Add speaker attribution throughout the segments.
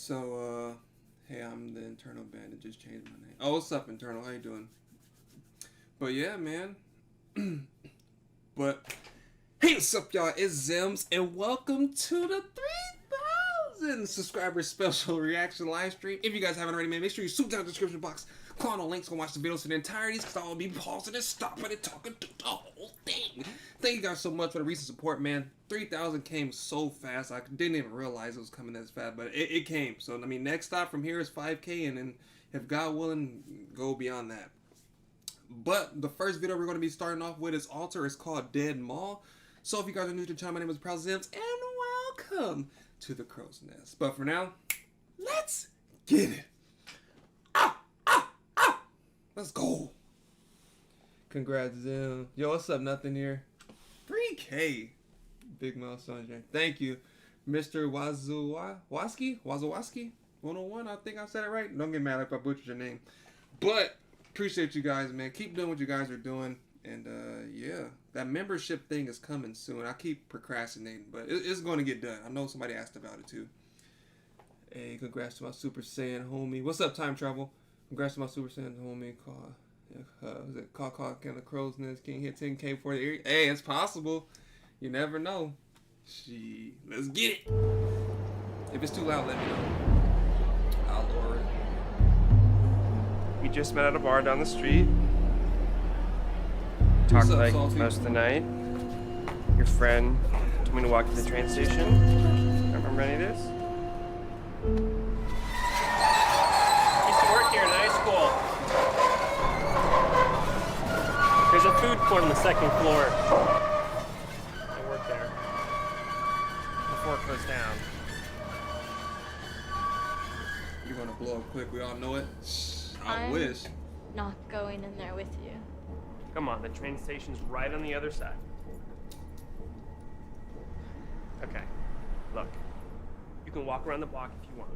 Speaker 1: So, hey, I'm the internal bandit. Just changed my name. Oh, what's up, internal? How you doing? But yeah, man. But hey, what's up, y'all? It's Zims, and welcome to the 3,000 subscriber special reaction live stream. If you guys haven't already, man, make sure you swoop down the description box, click on the links, and watch the videos in the entirety, because I'll be pausing and stopping and talking through the whole thing. Thank you guys so much for the recent support, man. 3,000 came so fast. I didn't even realize it was coming as fast, but it came. So, I mean, next stop from here is 5K, and then if God willing, go beyond that. But the first video we're going to be starting off with is Alter. It's called Dead Mall. So if you guys are new to the channel, my name is Proud Zims, and welcome to the Crow's Nest. But for now, let's get it. Let's go. Congrats, Zim. Yo, what's up? Nothing here. 3K. Big milestone, Jay. Thank you, Mr. Wazowaski 101. I think I said it right. Don't get mad if I butchered your name. But appreciate you guys, man. Keep doing what you guys are doing. And yeah, that membership thing is coming soon. I keep procrastinating, but it's going to get done. I know somebody asked about it too. Hey, congrats to my Super Saiyan homie. What's up, Time Travel? Congrats to my Super Saiyan homie. Is it Caw and the Crow's Nest King hit 10K for the area? Hey, it's possible. You never know. Let's get it. If it's too loud, let me know. I'll lower it.
Speaker 2: We just met at a bar down the street. Talked like most of the night. Your friend told me to walk to the train station. Remember any of this? Used to work here in high school. There's a food court on the second floor. I work there. Before it closed down.
Speaker 1: You're gonna blow up quick. We all know it. I wish.
Speaker 3: Not going in there with you.
Speaker 2: Come on, the train station's right on the other side. Okay, look. You can walk around the block if you want.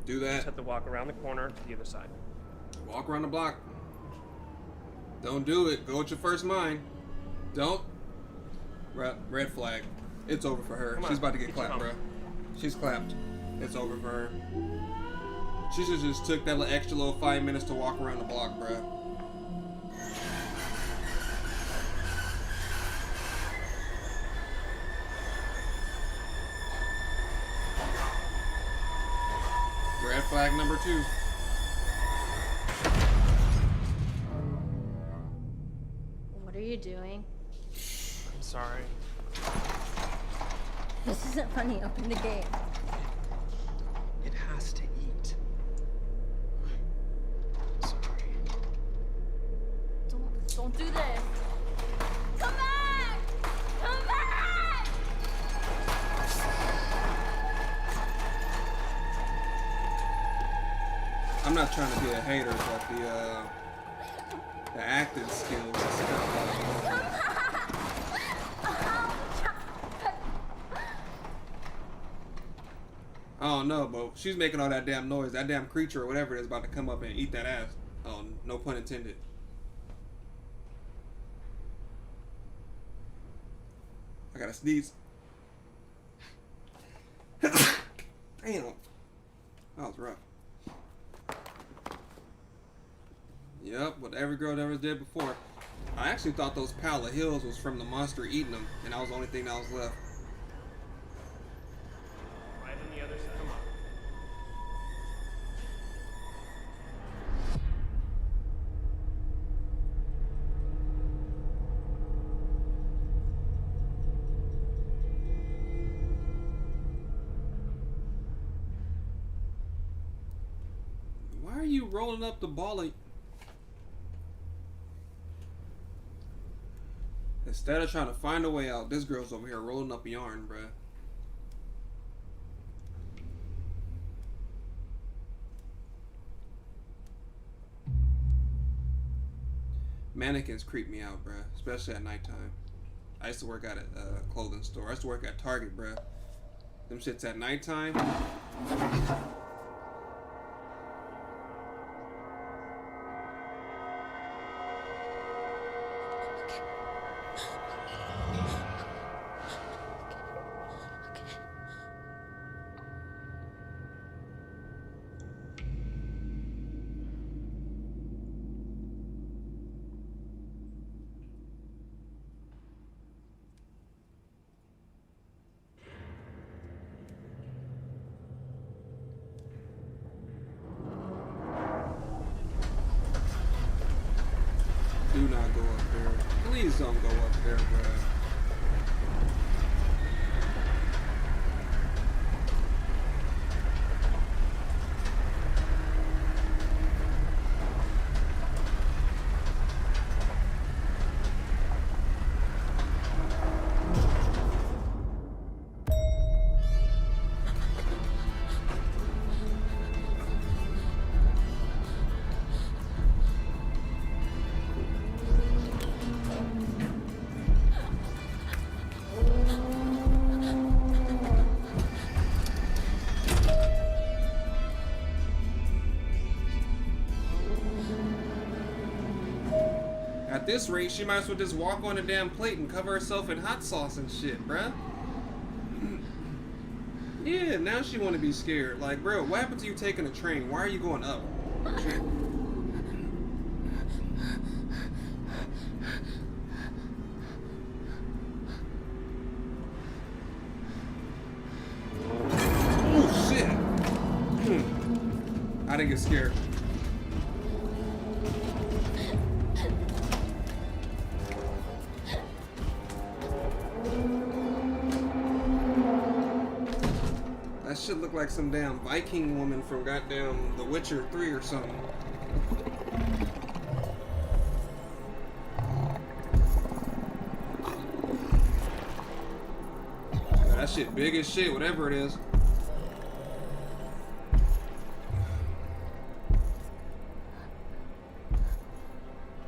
Speaker 1: Do
Speaker 2: You just
Speaker 1: that.
Speaker 2: have to walk around the corner to the other side.
Speaker 1: Walk around the block. Don't do it. Go with your first mind. Don't. Red flag. It's over for her.
Speaker 2: Come on,
Speaker 1: She's about to get
Speaker 2: get your
Speaker 1: clapped,
Speaker 2: hump.
Speaker 1: bruh. She's clapped. It's over for her. She just took that extra little 5 minutes to walk around the block, bruh. Red flag number 2.
Speaker 3: What are you doing?
Speaker 2: I'm sorry.
Speaker 3: This isn't funny. Open the gate.
Speaker 4: It has to eat. Sorry.
Speaker 3: Don't do this. Come back! Come back!
Speaker 1: I'm not trying to be a hater, but the acting skills is kind of I don't know, but she's making all that damn noise. That damn creature or whatever is about to come up and eat that ass. Oh, no pun intended. I gotta sneeze. Damn. That was rough. Yep, what every girl ever did before. I actually thought those pile of hills was from the monster eating them, and that was the only thing that was left.
Speaker 2: Right on the other side. Come on.
Speaker 1: Why are you rolling up the ball of... Instead of trying to find a way out, this girl's over here rolling up yarn, bruh. Mannequins creep me out, bruh, especially at nighttime. I used to work at a clothing store. I used to work at Target, bruh. Them shits at nighttime. don't go up there, bro. At this rate, she might as well just walk on a damn plate and cover herself in hot sauce and shit, bruh. Yeah, now she want to be scared. Like, bro, what happened to you taking a train? Why are you going up? Oh, shit. I didn't get scared. That shit look like some damn Viking woman from goddamn The Witcher 3 or something. That shit big as shit, whatever it is.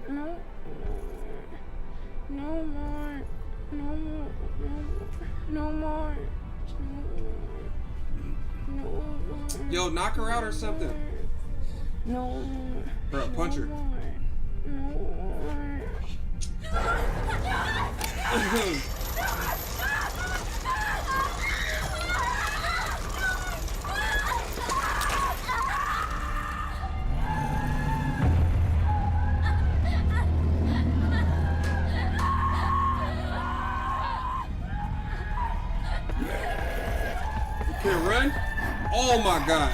Speaker 3: No. No more. No more. No more. No more.
Speaker 1: Yo, knock her out or something.
Speaker 3: No more.
Speaker 1: Bro, punch her.
Speaker 3: No more.
Speaker 1: Can it run? Oh my god.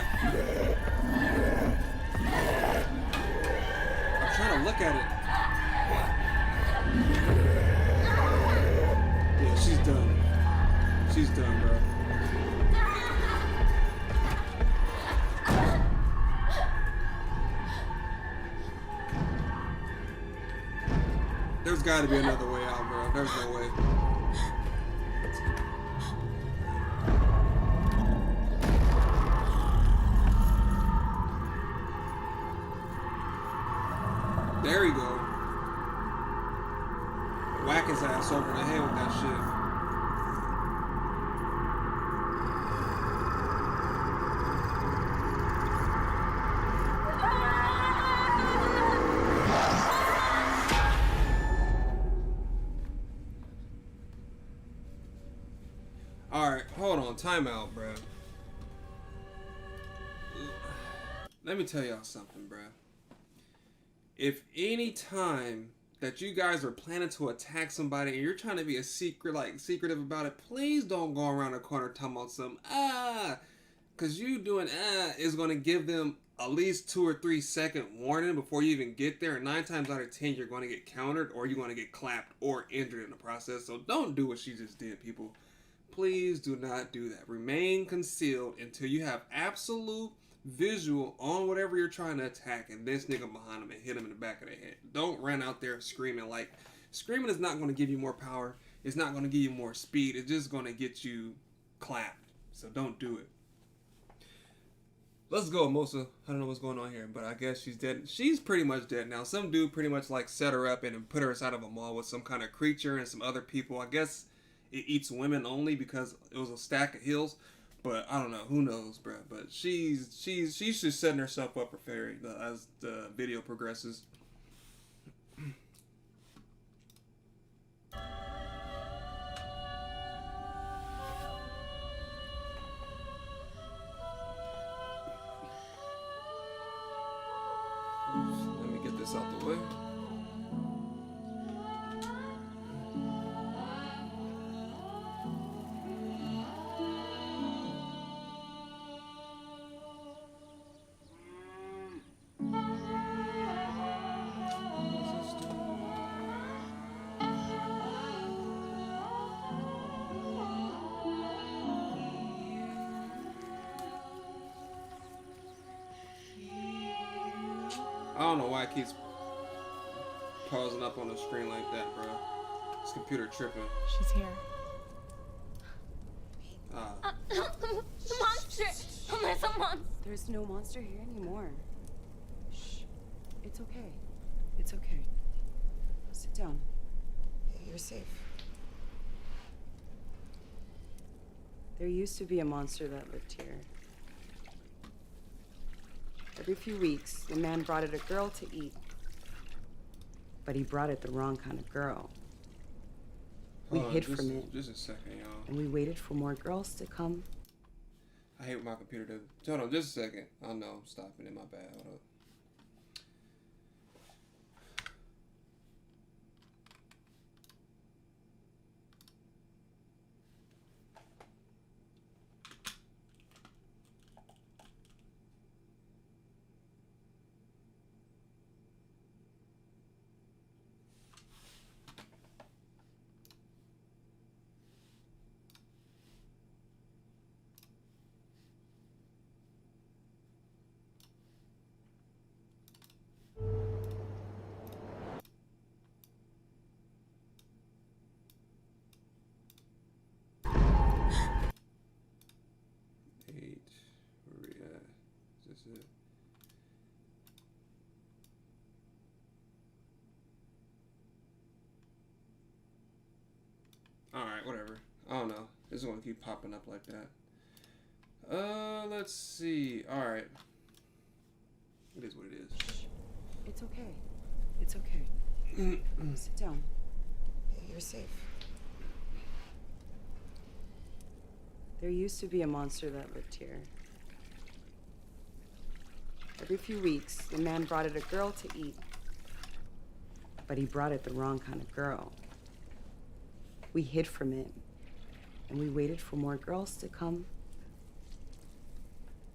Speaker 1: I'm trying to look at it. Yeah, she's done. She's done, bro. There's gotta be another way out, bro. There's no way. There you go. Whack his ass over the head with that shit. Alright, hold on. Time out, bruh. Let me tell y'all something, bruh. If any time that you guys are planning to attack somebody and you're trying to be secretive about it, please don't go around the corner talking about something, because you doing is going to give them at least 2 or 3 second warning before you even get there, and 9 times out of 10 you're going to get countered or you're going to get clapped or injured in the process. So don't do what she just did, people. Please do not do that. Remain concealed until you have absolute visual on whatever you're trying to attack, and this nigga behind him and hit him in the back of the head. Don't run out there screaming. Like, screaming is not going to give you more power. It's not going to give you more speed. It's just going to get you clapped. So don't do it. Let's go, Mosa. I don't know what's going on here, but I guess she's dead. She's pretty much dead now. Some dude pretty much like set her up and put her inside of a mall with some kind of creature and some other people. I guess it eats women only because it was a stack of hills. But I don't know. Who knows, bro? But she's just setting herself up for failure as the video progresses. Let me get this out the way. I don't know why it keeps pausing up on the screen like that, bro. This computer tripping.
Speaker 5: She's here.
Speaker 3: The monster! Oh, there's a monster!
Speaker 6: There's no monster here anymore. Shh. It's okay. It's okay. Sit down. You're safe. There used to be a monster that lived here. Every few weeks, the man brought it a girl to eat. But he brought it the wrong kind of girl. We hid from it.
Speaker 1: Just a second, y'all.
Speaker 6: And we waited for more girls to come.
Speaker 1: I hate what my computer does. Hold on, just a second. I know I'm stopping it. My bad. Hold up. It. Alright, whatever. I don't know. This is gonna keep popping up like that. Let's see. Alright. It is what it is.
Speaker 6: Shh. It's okay. It's okay. Sit down. You're safe. There used to be a monster that lived here. Every few weeks, the man brought it a girl to eat. But he brought it the wrong kind of girl. We hid from it. And we waited for more girls to come.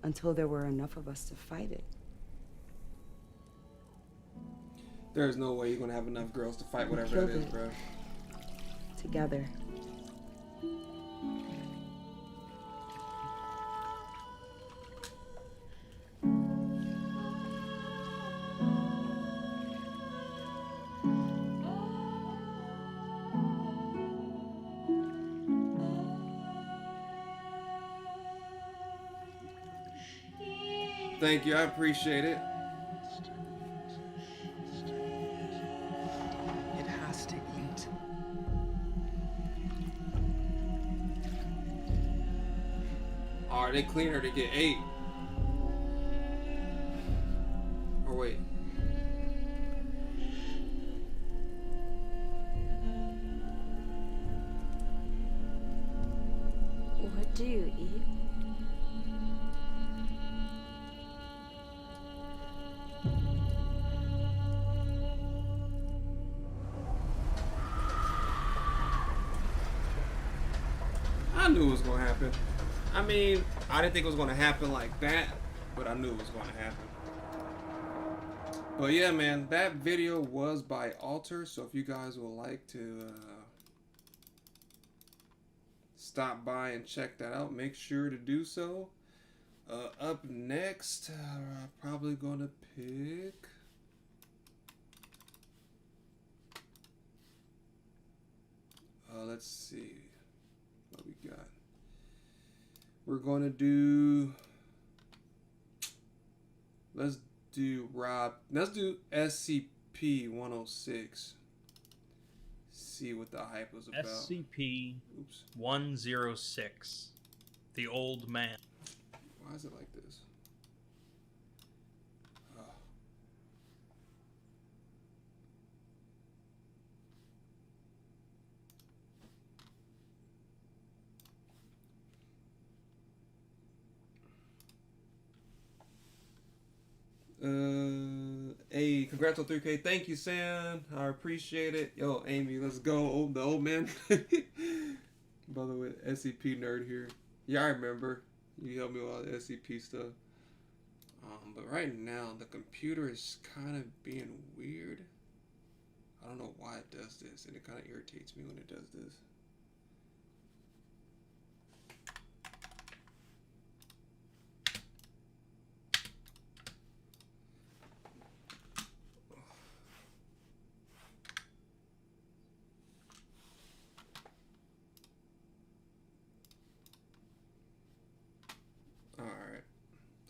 Speaker 6: Until there were enough of us to fight it.
Speaker 1: There's no way you're gonna have enough girls to fight whatever that is, bro.
Speaker 6: Together.
Speaker 1: Thank you, I appreciate it.
Speaker 4: It has to eat.
Speaker 1: Alright, they clean her to get 8. Or wait.
Speaker 3: What do you eat?
Speaker 1: I knew it was gonna happen. I mean, I didn't think it was gonna happen like that, but I knew it was gonna happen. But yeah, man, that video was by Alter, so if you guys would like to stop by and check that out, make sure to do so. Up next, I'm probably gonna pick... let's see what we got. We're gonna do... Let's do SCP-106. See what the hype was about.
Speaker 7: SCP-106. The Old Man.
Speaker 1: Why is it like this? Oh. Hey, congrats on 3K. Thank you, Sam. I appreciate it. Yo, Amy, let's go. The old man. By the way, SCP nerd here. Yeah, I remember. You helped me with all the SCP stuff. But right now, the computer is kind of being weird. I don't know why it does this, and it kind of irritates me when it does this.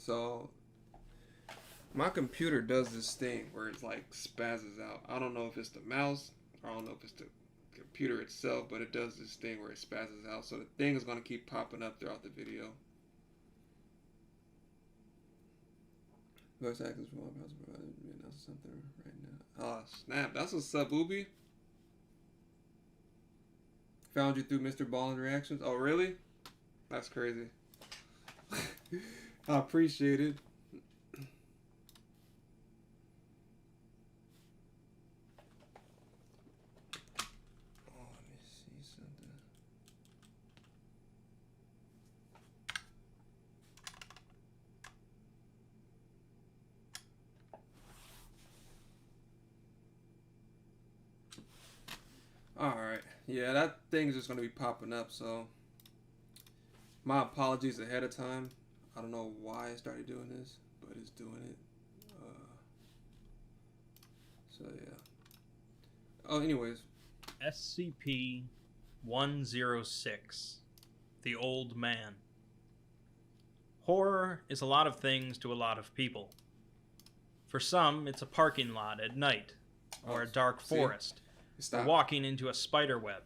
Speaker 1: So my computer does this thing where it's like spazzes out. I don't know if it's the mouse, I don't know if it's the computer itself, but it does this thing where it spazzes out. So the thing is going to keep popping up throughout the video. Voice actors from all provided something right now. Oh snap! That's what's up, Ubi. Found you through Mr. Ballin's reactions. Oh really? That's crazy. I appreciate it. Oh, let me see something. Alright, yeah, that thing's just going to be popping up, so my apologies ahead of time. I don't know why I started doing this, but it's doing it. So, yeah. Oh, anyways.
Speaker 7: SCP-106, The Old Man. Horror is a lot of things to a lot of people. For some, it's a parking lot at night, or a dark forest, or walking into a spider web.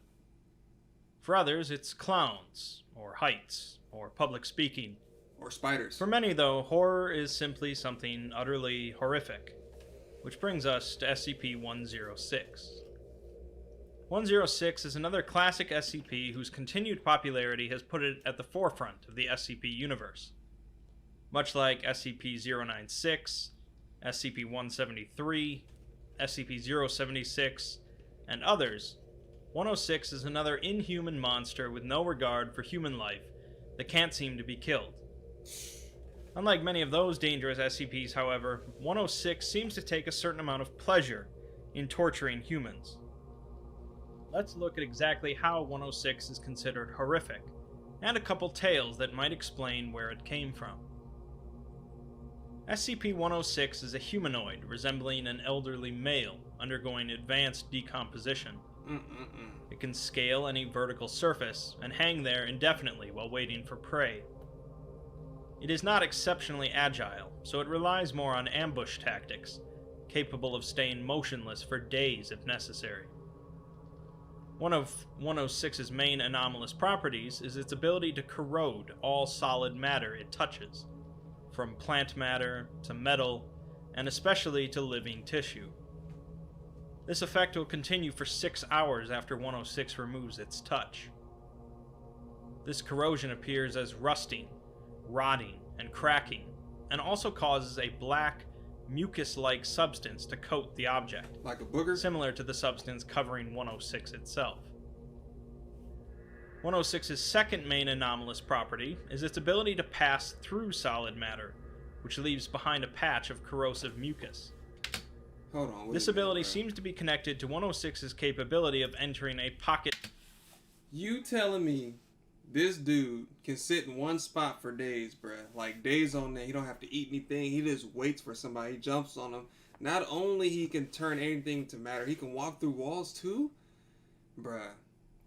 Speaker 7: For others, it's clowns, or heights, or public speaking.
Speaker 1: Or spiders.
Speaker 7: For many, though, horror is simply something utterly horrific. Which brings us to SCP-106. 106 is another classic SCP whose continued popularity has put it at the forefront of the SCP universe. Much like SCP-096, SCP-173, SCP-076, and others, 106 is another inhuman monster with no regard for human life that can't seem to be killed. Unlike many of those dangerous SCPs, however, 106 seems to take a certain amount of pleasure in torturing humans. Let's look at exactly how 106 is considered horrific, and a couple tales that might explain where it came from. SCP-106 is a humanoid resembling an elderly male undergoing advanced decomposition. It can scale any vertical surface and hang there indefinitely while waiting for prey. It is not exceptionally agile, so it relies more on ambush tactics, capable of staying motionless for days if necessary. One of 106's main anomalous properties is its ability to corrode all solid matter it touches, from plant matter to metal, and especially to living tissue. This effect will continue for 6 hours after 106 removes its touch. This corrosion appears as rusting, rotting, and cracking, and also causes a black, mucus-like substance to coat the object.
Speaker 1: Like a booger?
Speaker 7: Similar to the substance covering 106 itself. 106's second main anomalous property is its ability to pass through solid matter, which leaves behind a patch of corrosive mucus.
Speaker 1: Hold on.
Speaker 7: This ability seems to be connected to 106's capability of entering a pocket.
Speaker 1: You telling me this dude can sit in one spot for days, bruh. Like days on end. He don't have to eat anything. He just waits for somebody. He jumps on them. Not only he can turn anything to matter, he can walk through walls too? Bruh.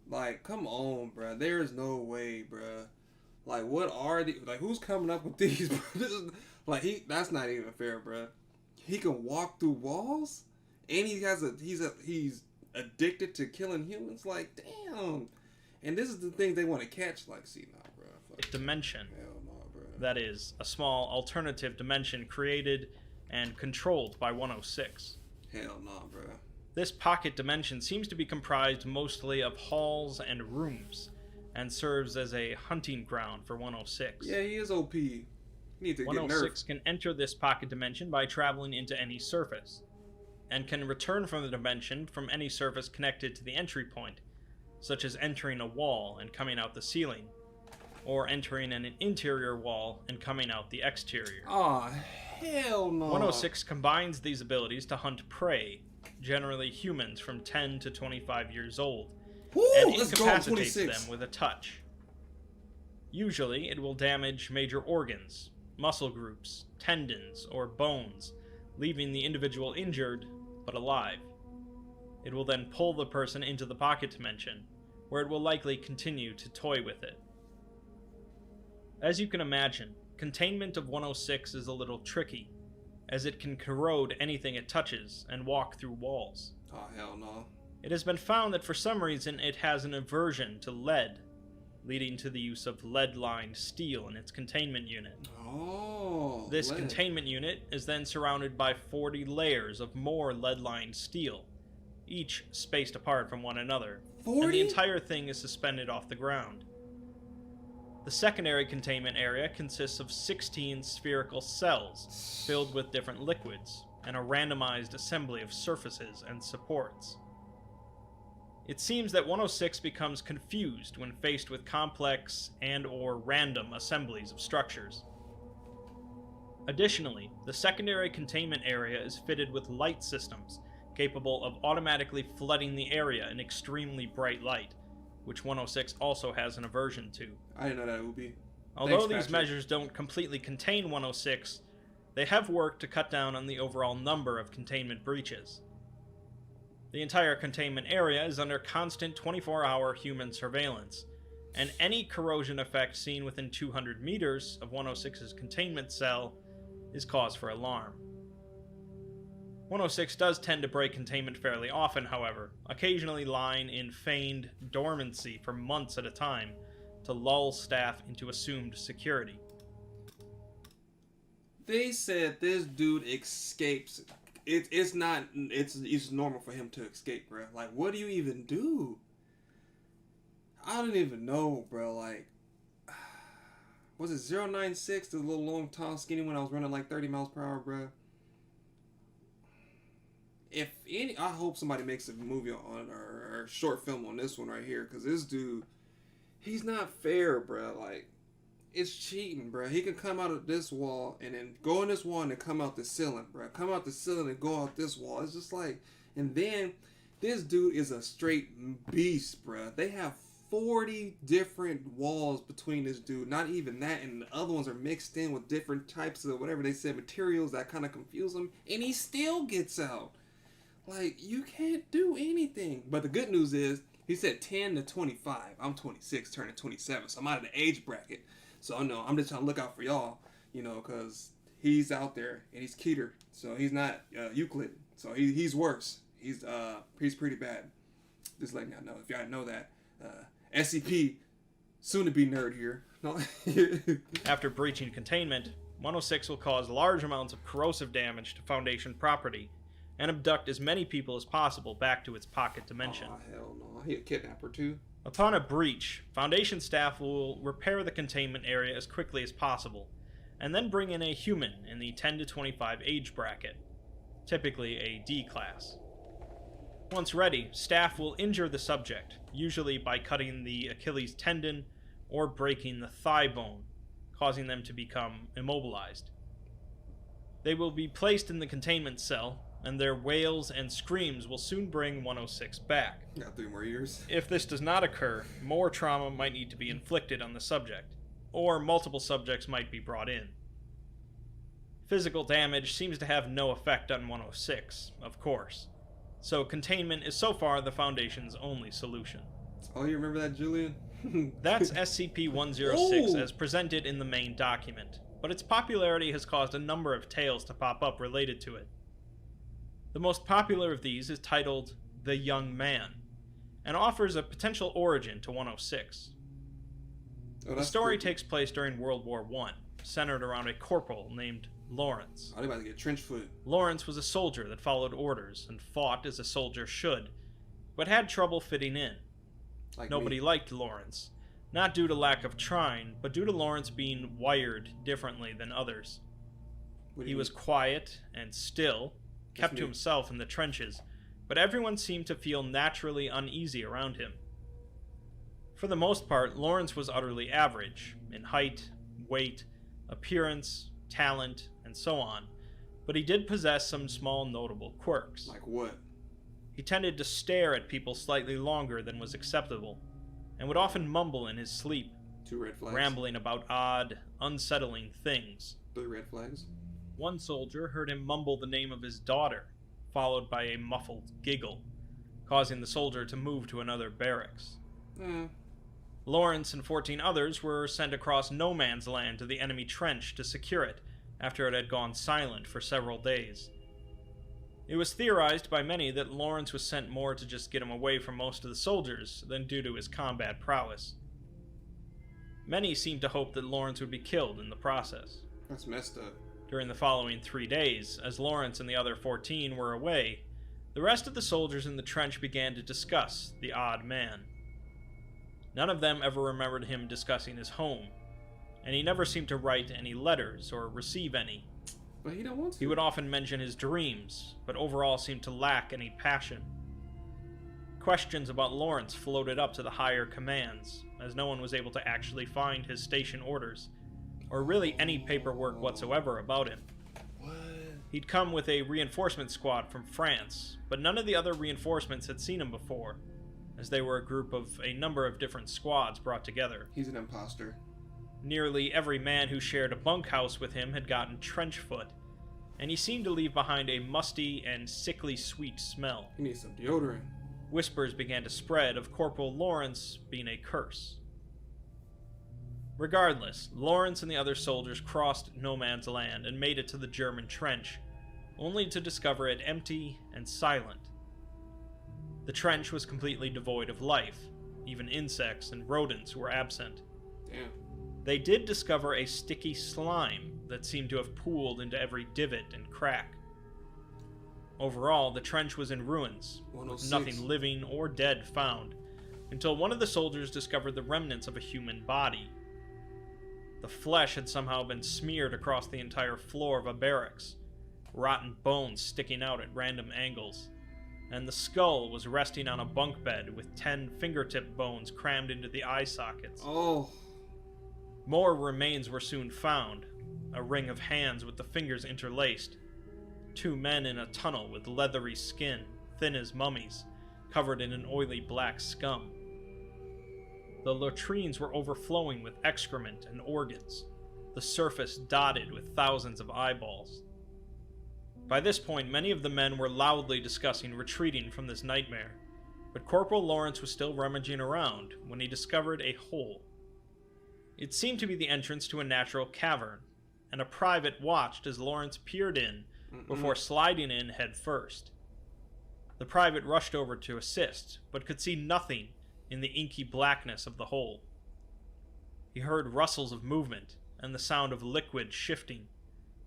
Speaker 1: Like, come on, bruh. There is no way, bruh. Like, what are the... Like, who's coming up with these, bro? This is... Like, that's not even fair, bruh. He can walk through walls? And he's addicted to killing humans? Like, damn. And this is the thing they want to catch. Like, see, nah, bro.
Speaker 7: Dimension.
Speaker 1: Hell no, bro.
Speaker 7: That is, a small alternative dimension created and controlled by 106.
Speaker 1: Hell no, bro.
Speaker 7: This pocket dimension seems to be comprised mostly of halls and rooms, and serves as a hunting ground for 106.
Speaker 1: Yeah, he is OP. He needs to get nerfed.
Speaker 7: 106 can enter this pocket dimension by traveling into any surface, and can return from the dimension from any surface connected to the entry point, such as entering a wall and coming out the ceiling, or entering an interior wall and coming out the exterior.
Speaker 1: Aw, hell no.
Speaker 7: 106 combines these abilities to hunt prey, generally humans from 10 to 25 years old, and incapacitates them with a touch. Usually, it will damage major organs, muscle groups, tendons, or bones, leaving the individual injured, but alive. It will then pull the person into the pocket dimension, where it will likely continue to toy with it. As you can imagine, containment of 106 is a little tricky, as it can corrode anything it touches and walk through walls.
Speaker 1: Oh, hell no.
Speaker 7: It has been found that for some reason it has an aversion to lead, leading to the use of lead-lined steel in its containment unit.
Speaker 1: Oh,
Speaker 7: This
Speaker 1: lead.
Speaker 7: containment unit is then surrounded by 40 layers of more lead-lined steel, each spaced apart from one another,
Speaker 1: 40?
Speaker 7: and the entire thing is suspended off the ground. The secondary containment area consists of 16 spherical cells filled with different liquids, and a randomized assembly of surfaces and supports. It seems that 106 becomes confused when faced with complex and/or random assemblies of structures. Additionally, the secondary containment area is fitted with light systems capable of automatically flooding the area in extremely bright light, which 106 also has an aversion to.
Speaker 1: I didn't know that, Ubi.
Speaker 7: Although
Speaker 1: Thanks,
Speaker 7: these
Speaker 1: Patrick.
Speaker 7: measures don't completely contain 106, they have worked to cut down on the overall number of containment breaches. The entire containment area is under constant 24-hour human surveillance, and any corrosion effect seen within 200 meters of 106's containment cell is cause for alarm. 106 does tend to break containment fairly often, however, occasionally lying in feigned dormancy for months at a time to lull staff into assumed security.
Speaker 1: They said this dude escapes. It's normal for him to escape, bro. Like, what do you even do? I don't even know, bro. Like, was it 096, the little long, tall, skinny one I was running like 30 miles per hour, bro? I hope somebody makes a movie on or a short film on this one right here, because this dude, he's not fair, bro. Like, it's cheating, bro. He can come out of this wall and then go in this wall and then come out the ceiling, bro. Come out the ceiling and go out this wall. It's just like, and then this dude is a straight beast, bro. They have 40 different walls between this dude. Not even that, and the other ones are mixed in with different types of whatever they said materials that kind of confuse him, and he still gets out. Like, you can't do anything. But the good news is, he said 10 to 25. I'm 26, turning 27, so I'm out of the age bracket. So I know I'm just trying to look out for y'all, you know, because he's out there and he's Keter, so he's not Euclid, so he's worse. He's pretty bad. Just letting y'all know, if y'all know that. SCP, soon to be nerd here. No.
Speaker 7: After breaching containment, 106 will cause large amounts of corrosive damage to Foundation property and abduct as many people as possible back to its pocket dimension.
Speaker 1: Oh, hell no. He a kidnapper too.
Speaker 7: Upon a breach, Foundation staff will repair the containment area as quickly as possible, and then bring in a human in the 10 to 25 age bracket, typically a D class. Once ready, staff will injure the subject, usually by cutting the Achilles tendon or breaking the thigh bone, causing them to become immobilized. They will be placed in the containment cell, and their wails and screams will soon bring 106 back.
Speaker 1: Got 3 more years.
Speaker 7: If this does not occur, more trauma might need to be inflicted on the subject, or multiple subjects might be brought in. Physical damage seems to have no effect on 106, of course, so containment is so far the Foundation's only solution.
Speaker 1: Oh, you remember that, Julian?
Speaker 7: That's SCP-106
Speaker 1: Oh.
Speaker 7: as presented in the main document, but its popularity has caused a number of tales to pop up related to it. The most popular of these is titled The Young Man, and offers a potential origin to 106.
Speaker 1: Oh,
Speaker 7: The story takes place during World War I, centered around a corporal named Lawrence.
Speaker 1: Oh, they about to get trench foot.
Speaker 7: Lawrence was a soldier that followed orders and fought as a soldier should, but had trouble fitting in.
Speaker 1: Like
Speaker 7: Nobody
Speaker 1: me.
Speaker 7: liked Lawrence, not due to lack of trying, but due to Lawrence being wired differently than others.
Speaker 1: What do
Speaker 7: He
Speaker 1: you
Speaker 7: was
Speaker 1: mean?
Speaker 7: quiet and still, kept to
Speaker 1: me.
Speaker 7: himself in the trenches, but everyone seemed to feel naturally uneasy around him. For the most part, Lawrence was utterly average, in height, weight, appearance, talent, and so on, but he did possess some small notable quirks.
Speaker 1: Like what?
Speaker 7: He tended to stare at people slightly longer than was acceptable, and would often mumble in his sleep,
Speaker 1: 2 red flags.
Speaker 7: rambling about odd, unsettling things.
Speaker 1: 3 red flags.
Speaker 7: One soldier heard him mumble the name of his daughter, followed by a muffled giggle, causing the soldier to move to another barracks. Lawrence and 14 others were sent across no man's land to the enemy trench to secure it after it had gone silent for several days. It was theorized by many that Lawrence was sent more to just get him away from most of the soldiers than due to his combat prowess. Many seemed to hope that Lawrence would be killed in the process.
Speaker 1: That's messed up.
Speaker 7: During the following 3 days, as Lawrence and the other 14 were away, the rest of the soldiers in the trench began to discuss the odd man. None of them ever remembered him discussing his home, and he never seemed to write any letters or receive any.
Speaker 1: But he don't want to.
Speaker 7: He would often mention his dreams, but overall seemed to lack any passion. Questions about Lawrence floated up to the higher commands, as no one was able to actually find his station orders, or really any paperwork whatsoever about him.
Speaker 1: What?
Speaker 7: He'd come with a reinforcement squad from France, but none of the other reinforcements had seen him before, as they were a group of a number of different squads brought together.
Speaker 1: He's an imposter.
Speaker 7: Nearly every man who shared a bunkhouse with him had gotten trench foot, and he seemed to leave behind a musty and sickly sweet smell.
Speaker 1: He needs some deodorant.
Speaker 7: Whispers began to spread of Corporal Lawrence being a curse. Regardless, Lawrence and the other soldiers crossed no man's land and made it to the German trench, only to discover it empty and silent. The trench was completely devoid of life. Even insects and rodents were absent.
Speaker 1: Damn.
Speaker 7: They did discover a sticky slime that seemed to have pooled into every divot and crack. Overall, the trench was in ruins, with
Speaker 1: 106.
Speaker 7: nothing living or dead found, until one of the soldiers discovered the remnants of a human body. The flesh had somehow been smeared across the entire floor of a barracks, rotten bones sticking out at random angles, and the skull was resting on a bunk bed with 10 fingertip bones crammed into the eye sockets.
Speaker 1: Oh.
Speaker 7: More remains were soon found, a ring of hands with the fingers interlaced, 2 men in a tunnel with leathery skin, thin as mummies, covered in an oily black scum. The latrines were overflowing with excrement and organs, the surface dotted with thousands of eyeballs. By this point, many of the men were loudly discussing retreating from this nightmare, but Corporal Lawrence was still rummaging around when he discovered a hole. It seemed to be the entrance to a natural cavern, and a private watched as Lawrence peered in before sliding in head first. The private rushed over to assist, but could see nothing in the inky blackness of the hole. He heard rustles of movement and the sound of liquid shifting,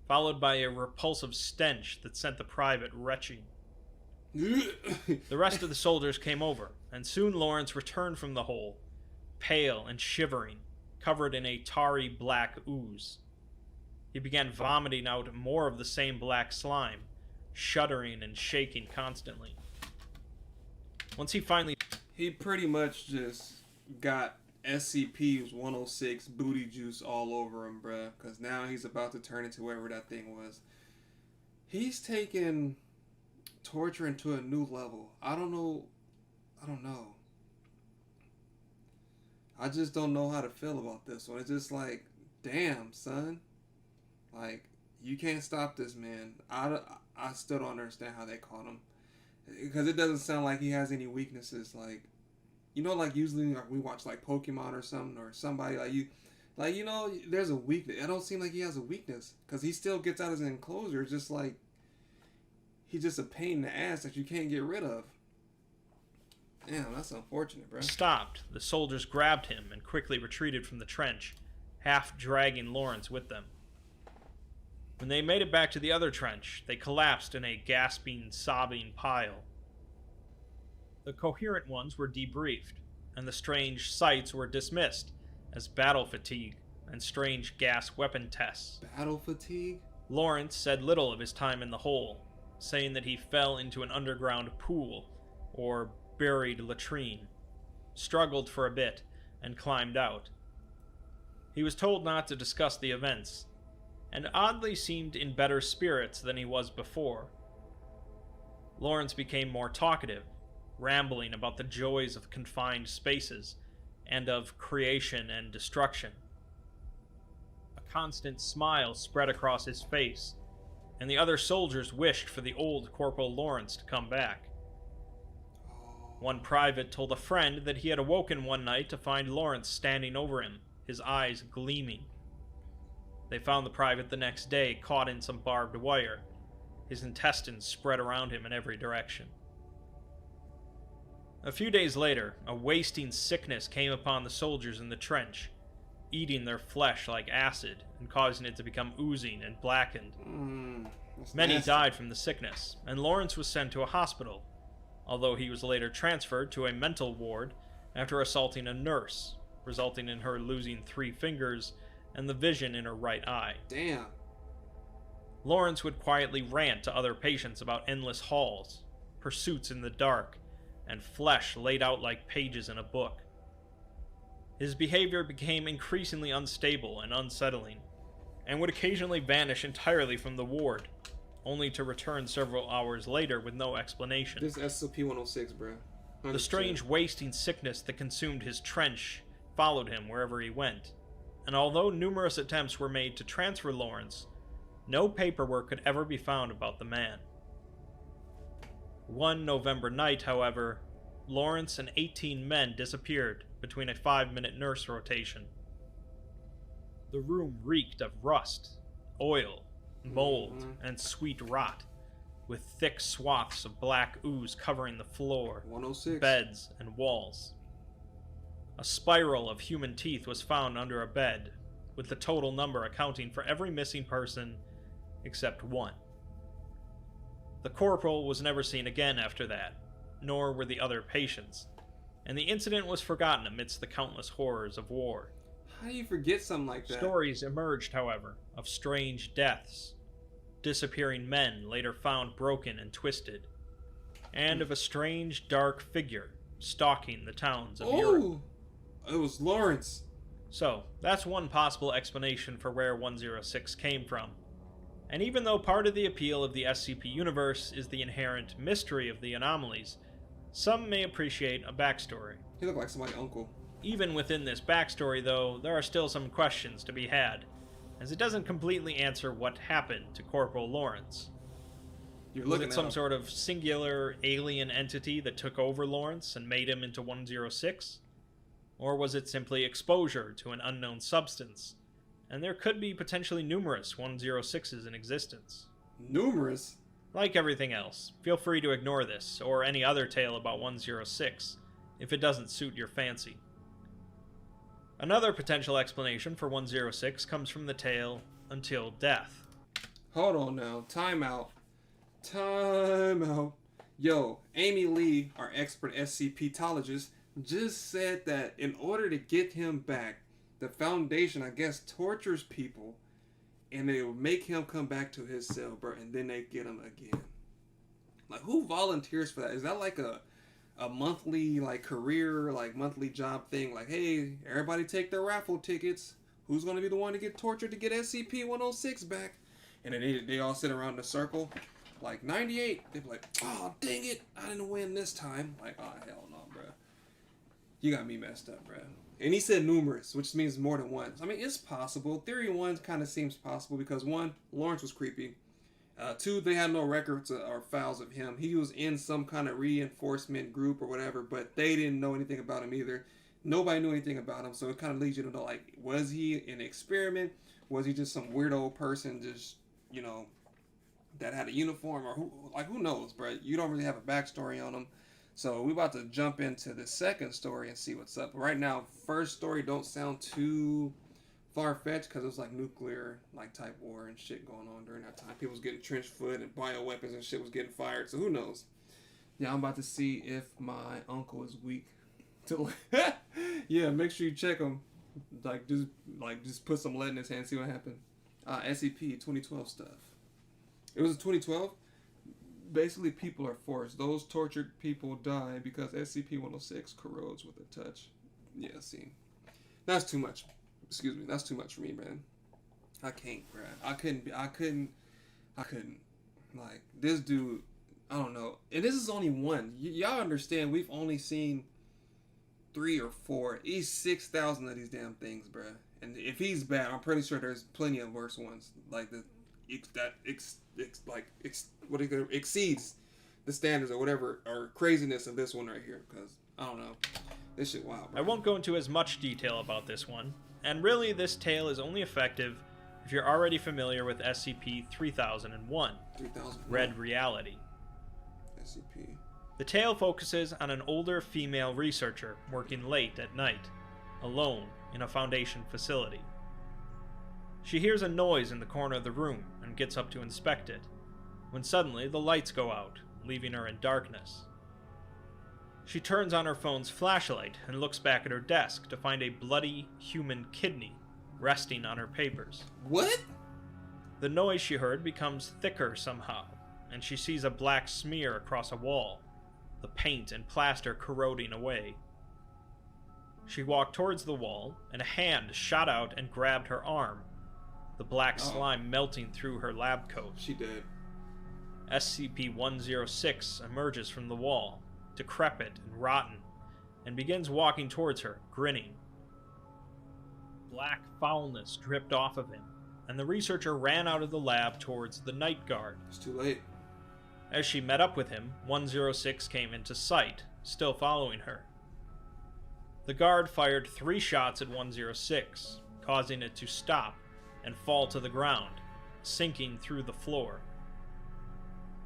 Speaker 7: followed by a repulsive stench that sent the private retching. The rest of the soldiers came over, and soon Lawrence returned from the hole, pale and shivering, covered in a tarry black ooze. He began vomiting out more of the same black slime, shuddering and shaking constantly. Once he finally...
Speaker 1: He pretty much just got SCP's 106 booty juice all over him, bruh. Because now he's about to turn into whatever that thing was. He's taken torture into a new level. I don't know. I just don't know how to feel about this one. It's just like, damn, son. Like, you can't stop this man. I still don't understand how they caught him. Because it doesn't sound like he has any weaknesses. Like, you know, like usually like we watch like Pokemon or something, or somebody like you know, there's a weakness. It don't seem like he has a weakness. Because he still gets out his enclosure. It's just like, he's just a pain in the ass that you can't get rid of. Damn, that's unfortunate, bro.
Speaker 7: Stopped, the soldiers grabbed him and quickly retreated from the trench, half dragging Lawrence with them. When they made it back to the other trench, they collapsed in a gasping, sobbing pile. The coherent ones were debriefed, and the strange sights were dismissed as battle fatigue and strange gas weapon tests.
Speaker 1: Battle fatigue?
Speaker 7: Lawrence said little of his time in the hole, saying that he fell into an underground pool, or buried latrine, struggled for a bit, and climbed out. He was told not to discuss the events, and oddly seemed in better spirits than he was before. Lawrence became more talkative, rambling about the joys of confined spaces, and of creation and destruction. A constant smile spread across his face, and the other soldiers wished for the old Corporal Lawrence to come back. One private told a friend that he had awoken one night to find Lawrence standing over him, his eyes gleaming. They found the private the next day, caught in some barbed wire, his intestines spread around him in every direction. A few days later, a wasting sickness came upon the soldiers in the trench, eating their flesh like acid and causing it to become oozing and blackened. Many died from the sickness, and Lawrence was sent to a hospital, although he was later transferred to a mental ward after assaulting a nurse, resulting in her losing 3 fingers and the vision in her right eye.
Speaker 1: Damn.
Speaker 7: Lawrence would quietly rant to other patients about endless halls, pursuits in the dark, and flesh laid out like pages in a book. His behavior became increasingly unstable and unsettling, and would occasionally vanish entirely from the ward, only to return several hours later with no explanation.
Speaker 1: This is SCP-106, bro. 100%.
Speaker 7: The strange wasting sickness that consumed his trench followed him wherever he went, and although numerous attempts were made to transfer Lawrence, no paperwork could ever be found about the man. One November night, however, Lawrence and 18 men disappeared between a 5-minute nurse rotation. The room reeked of rust, oil, mold, and sweet rot, with thick swaths of black ooze covering the floor,
Speaker 1: 106.
Speaker 7: beds, and walls. A spiral of human teeth was found under a bed, with the total number accounting for every missing person except one. The corporal was never seen again after that, nor were the other patients, and the incident was forgotten amidst the countless horrors of war.
Speaker 1: How do you forget something like that?
Speaker 7: Stories emerged, however, of strange deaths, disappearing men later found broken and twisted, and of a strange dark figure stalking the towns of Europe.
Speaker 1: It was Lawrence.
Speaker 7: So, that's one possible explanation for where 106 came from. And even though part of the appeal of the SCP universe is the inherent mystery of the anomalies, some may appreciate a backstory.
Speaker 1: He looked like somebody's uncle.
Speaker 7: Even within this backstory, though, there are still some questions to be had, as it doesn't completely answer what happened to Corporal Lawrence.
Speaker 1: You're
Speaker 7: Was
Speaker 1: looking
Speaker 7: it
Speaker 1: at
Speaker 7: some
Speaker 1: him.
Speaker 7: sort of singular alien entity that took over Lawrence and made him into 106? Or was it simply exposure to an unknown substance? And there could be potentially numerous 106s in existence.
Speaker 1: Numerous?
Speaker 7: Like everything else, feel free to ignore this, or any other tale about 106, if it doesn't suit your fancy. Another potential explanation for 106 comes from the tale Until Death.
Speaker 1: Hold on now. Time out. Time out. Yo, Amy Lee, our expert SCP-tologist, just said that in order to get him back, the Foundation, I guess, tortures people, and they will make him come back to his cell, bro, and then they get him again. Like, who volunteers for that? Is that like a monthly, like, career, like, monthly job thing? Like, hey, everybody take their raffle tickets. Who's going to be the one to get tortured to get SCP-106 back? And then they all sit around in a circle, like, 98. They're like, oh, dang it, I didn't win this time. Like, oh, hell no, bro. You got me messed up, bro. And he said numerous, which means more than one. I mean, it's possible. Theory 1 kind of seems possible because 1, Lawrence was creepy. 2, they had no records or files of him. He was in some kind of reinforcement group or whatever, but they didn't know anything about him either. Nobody knew anything about him, so it kind of leads you to know, like, was he an experiment? Was he just some weirdo person just, you know, that had a uniform? Or who knows, bro? You don't really have a backstory on him. So we're about to jump into the second story and see what's up. Right now, first story don't sound too far-fetched because it was like nuclear like type war and shit going on during that time. People was getting trench foot and bioweapons and shit was getting fired. So who knows? Yeah, I'm about to see if my uncle is weak. Yeah, make sure you check him. Just put some lead in his hand and see what happened. SCP 2012 stuff. It was 2012. Basically, people are forced. Those tortured people die because SCP-106 corrodes with a touch. Yeah, see. That's too much. Excuse me. That's too much for me, man. I can't, bro. I couldn't. Like, this dude, I don't know. And this is only one. Y'all understand, we've only seen 3 or 4. He's 6,000 of these damn things, bro. And if he's bad, I'm pretty sure there's plenty of worse ones. Like, exceeds the standards or whatever or craziness of this one right here, because I don't know, this shit wild, bro.
Speaker 7: I won't go into as much detail about this one, and really this tale is only effective if you're already familiar with SCP-3001, Red Reality.
Speaker 1: SCP.
Speaker 7: The tale focuses on an older female researcher working late at night, alone in a Foundation facility. She hears a noise in the corner of the room and gets up to inspect it, when suddenly the lights go out, leaving her in darkness. She turns on her phone's flashlight and looks back at her desk to find a bloody human kidney resting on her papers.
Speaker 1: What?
Speaker 7: The noise she heard becomes thicker somehow, and she sees a black smear across a wall, the paint and plaster corroding away. She walked towards the wall, and a hand shot out and grabbed her arm, the black slime melting through her lab coat.
Speaker 1: She did.
Speaker 7: SCP-106 emerges from the wall, decrepit and rotten, and begins walking towards her, grinning. Black foulness dripped off of him, and the researcher ran out of the lab towards the night guard.
Speaker 1: It's too late.
Speaker 7: As she met up with him, 106 came into sight, still following her. The guard fired 3 shots at 106, causing it to stop and fall to the ground, sinking through the floor.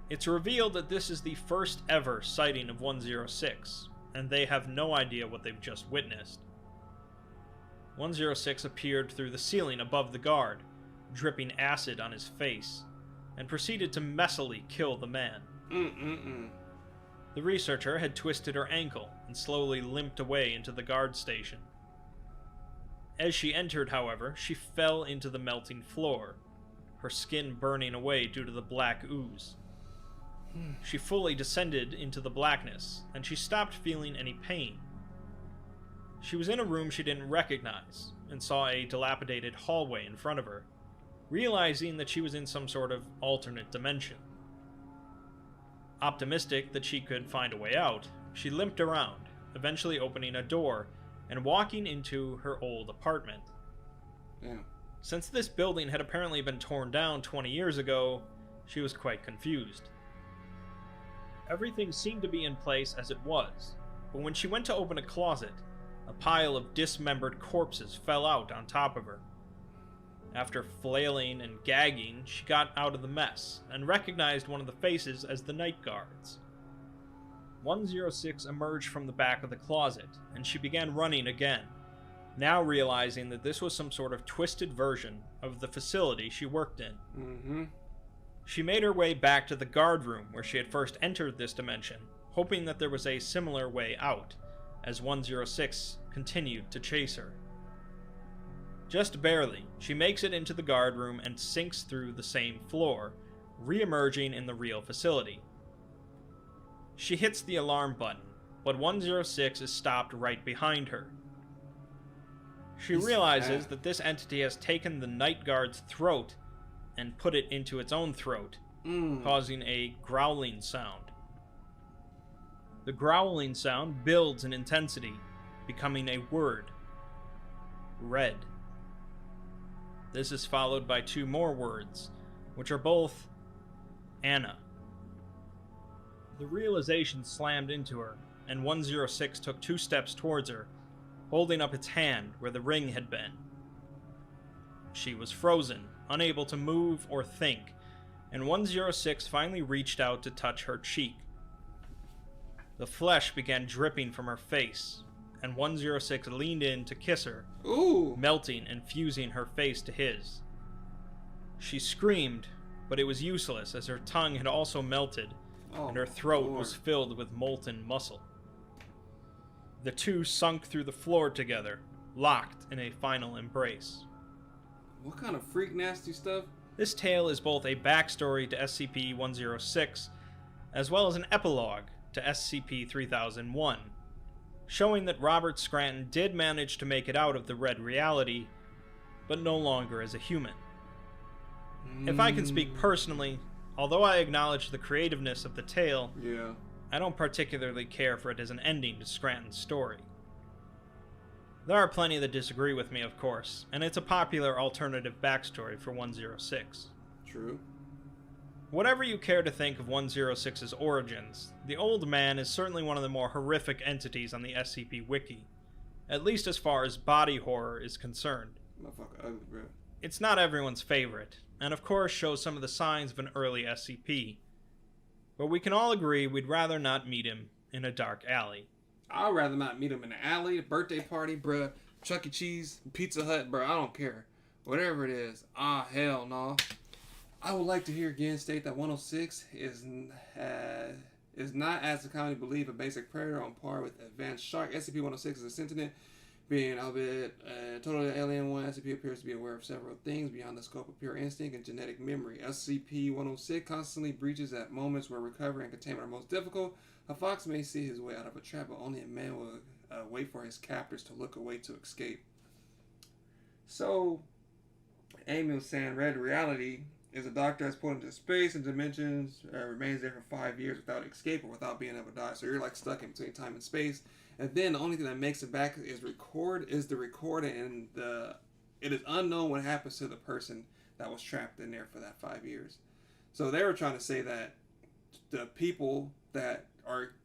Speaker 7: It's revealed that this is the first ever sighting of 106, and they have no idea what they've just witnessed. 106 appeared through the ceiling above the guard, dripping acid on his face, and proceeded to messily kill the man. The researcher had twisted her ankle and slowly limped away into the guard station. As she entered, however, she fell into the melting floor, her skin burning away due to the black ooze. She fully descended into the blackness, and she stopped feeling any pain. She was in a room she didn't recognize, and saw a dilapidated hallway in front of her, realizing that she was in some sort of alternate dimension. Optimistic that she could find a way out, she limped around, eventually opening a door and walking into her old apartment.
Speaker 1: Damn.
Speaker 7: Since this building had apparently been torn down 20 years ago, she was quite confused. Everything seemed to be in place as it was, but when she went to open a closet, a pile of dismembered corpses fell out on top of her. After flailing and gagging, she got out of the mess and recognized one of the faces as the night guards. 106 emerged from the back of the closet, and she began running again, now realizing that this was some sort of twisted version of the facility she worked in. She made her way back to the guard room where she had first entered this dimension, hoping that there was a similar way out, as 106 continued to chase her. Just barely, she makes it into the guard room and sinks through the same floor, re-emerging in the real facility. She hits the alarm button, but 106 is stopped right behind her. She realizes that this entity has taken the night guard's throat and put it into its own throat, causing a growling sound. The growling sound builds in intensity, becoming a word: red. This is followed by 2 more words, which are both Anna. The realization slammed into her, and 106 took 2 steps towards her, holding up its hand where the ring had been. She was frozen, unable to move or think, and 106 finally reached out to touch her cheek. The flesh began dripping from her face, and 106 leaned in to kiss her, melting and fusing her face to his. She screamed, but it was useless as her tongue had also melted, and her throat was filled with molten muscle. The 2 sunk through the floor together, locked in a final embrace.
Speaker 1: What kind of freak nasty stuff?
Speaker 7: This tale is both a backstory to SCP-106, as well as an epilogue to SCP-3001, showing that Robert Scranton did manage to make it out of the Red Reality, but no longer as a human. If I can speak personally, although I acknowledge the creativeness of the tale, I don't particularly care for it as an ending to Scranton's story. There are plenty that disagree with me, of course, and it's a popular alternative backstory for 106.
Speaker 1: True.
Speaker 7: Whatever you care to think of 106's origins, the Old Man is certainly one of the more horrific entities on the SCP Wiki, at least as far as body horror is concerned.
Speaker 1: Motherfucker ugly, bro.
Speaker 7: It's not everyone's favorite, and of course shows some of the signs of an early SCP. But we can all agree we'd rather not meet him in a dark alley.
Speaker 1: I'd rather not meet him in an alley, a birthday party, bruh, Chuck E. Cheese, Pizza Hut, bruh, I don't care. Whatever it is, hell no. I would like to hear again state that 106 is not, as the commonly believed, a basic predator on par with advanced shark. SCP-106 is a sentient being, albeit a totally alien one. SCP appears to be aware of several things beyond the scope of pure instinct and genetic memory. SCP-106 constantly breaches at moments where recovery and containment are most difficult. A fox may see his way out of a trap, but only a man will wait for his captors to look away to escape. So, Amy was saying red reality is a doctor that's put into space and dimensions, remains there for 5 years without escape or without being able to die. So you're like stuck in between time and space. And then the only thing that makes it back is the recording, and it is unknown what happens to the person that was trapped in there for that 5 years. So they were trying to say that the people that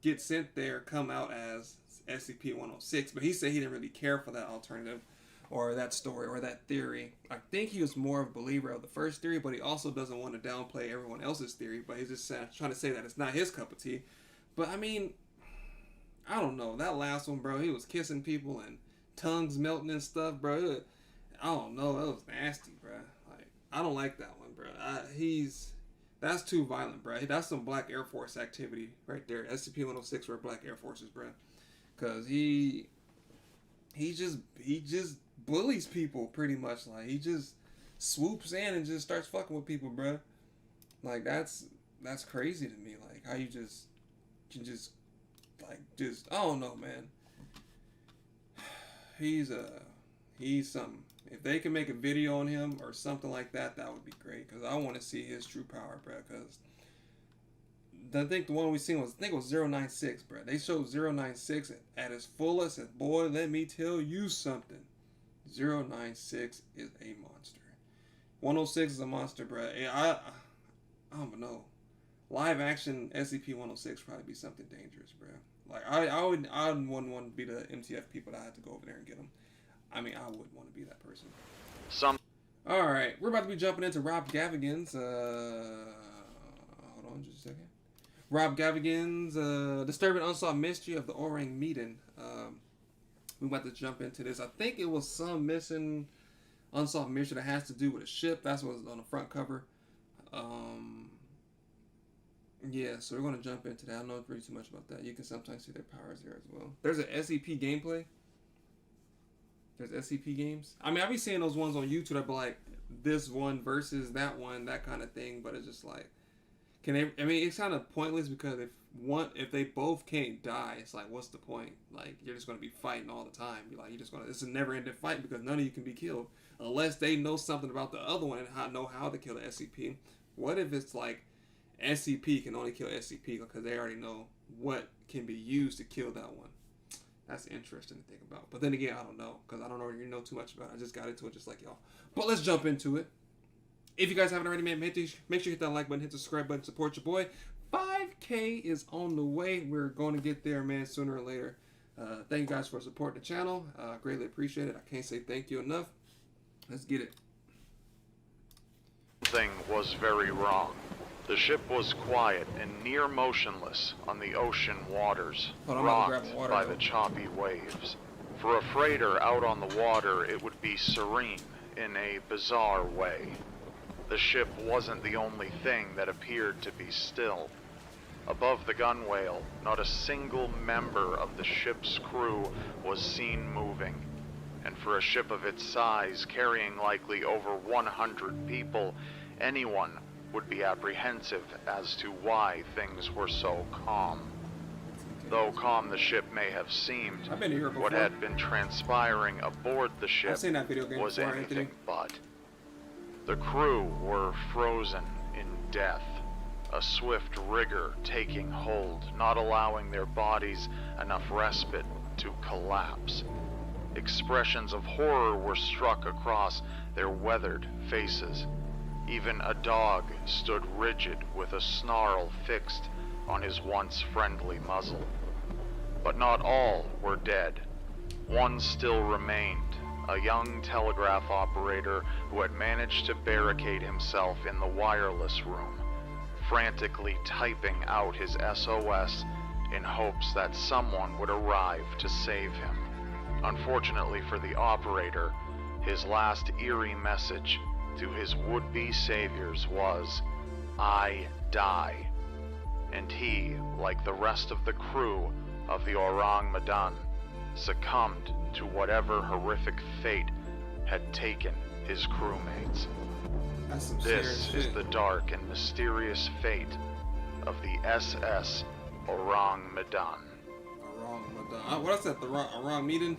Speaker 1: get sent there come out as SCP-106, but he said he didn't really care for that alternative or that story or that theory. I think he was more of a believer of the first theory, but he also doesn't want to downplay everyone else's theory, but he's just trying to say that it's not his cup of tea. But I mean, I don't know, that last one, bro, he was kissing people and tongues melting and stuff, bro. I don't know, that was nasty, bro. Like, I don't like that one, bro. That's too violent, bro. That's some Black Air Force activity right there. SCP-106 were Black Air Forces, bro. Cause he just bullies people pretty much. Like, he just swoops in and just starts fucking with people, bro. Like, that's crazy to me. Like, how you can just I don't know, man. He's something. If they can make a video on him or something like that, that would be great. Cause I want to see his true power, bro. Cause I think the one we seen was 096, bro. They showed 096 at its fullest, and boy, let me tell you something. 096 is a monster. 106 is a monster, bro. I don't know. Live action SCP-106 probably be something dangerous, bro. Like, I wouldn't want to be the MTF people that had to go over there and get them. I mean, I wouldn't want to be that person. Alright, we're about to be jumping into Rob Gavigan's, hold on just a second. Rob Gavigan's, Disturbing Unsolved Mystery of the Orang Meeting. We about to jump into this. I think it was some missing unsolved mystery that has to do with a ship. That's what was on the front cover. Yeah, so we're going to jump into that. I don't know really too much about that. You can sometimes see their powers there as well. There's an SCP gameplay. There's SCP games. I mean, I've been seeing those ones on YouTube that be like, this one versus that one, that kind of thing. But it's just like, can they? I mean, it's kind of pointless because if they both can't die, it's like, what's the point? Like, you're just going to be fighting all the time. It's a never-ending fight because none of you can be killed unless they know something about the other one and know how to kill the SCP. What if it's like SCP can only kill SCP because they already know what can be used to kill that one? That's interesting to think about. But then again, I don't know because I don't really know too much about it. I just got into it just like y'all. But let's jump into it. If you guys haven't already, man, make sure you hit that like button, hit the subscribe button, support your boy. 5K is on the way. We're going to get there, man, sooner or later. Thank you guys for supporting the channel. Greatly appreciate it. I can't say thank you enough. Let's get it.
Speaker 5: Something was very wrong. The ship was quiet and near motionless on the ocean waters, rocked by the choppy waves. For a freighter out on the water, it would be serene in a bizarre way. The ship wasn't the only thing that appeared to be still. Above the gunwale, not a single member of the ship's crew was seen moving. And for a ship of its size, carrying likely over 100 people, anyone would be apprehensive as to why things were so calm. Though calm the ship may have seemed, what had been transpiring aboard the ship was anything but. The crew were frozen in death, a swift rigor taking hold, not allowing their bodies enough respite to collapse. Expressions of horror were struck across their weathered faces. Even a dog stood rigid with a snarl fixed on his once friendly muzzle. But not all were dead. One still remained, a young telegraph operator who had managed to barricade himself in the wireless room, frantically typing out his SOS in hopes that someone would arrive to save him. Unfortunately for the operator, his last eerie message to his would-be saviors was, "I die." And he, like the rest of the crew of the Orang Medan, succumbed to whatever horrific fate had taken his crewmates.
Speaker 1: That's some
Speaker 5: This
Speaker 1: serious
Speaker 5: is
Speaker 1: shit.
Speaker 5: the dark and mysterious fate of the SS Orang Medan.
Speaker 1: Orang Medan. What I said? The wrong meeting?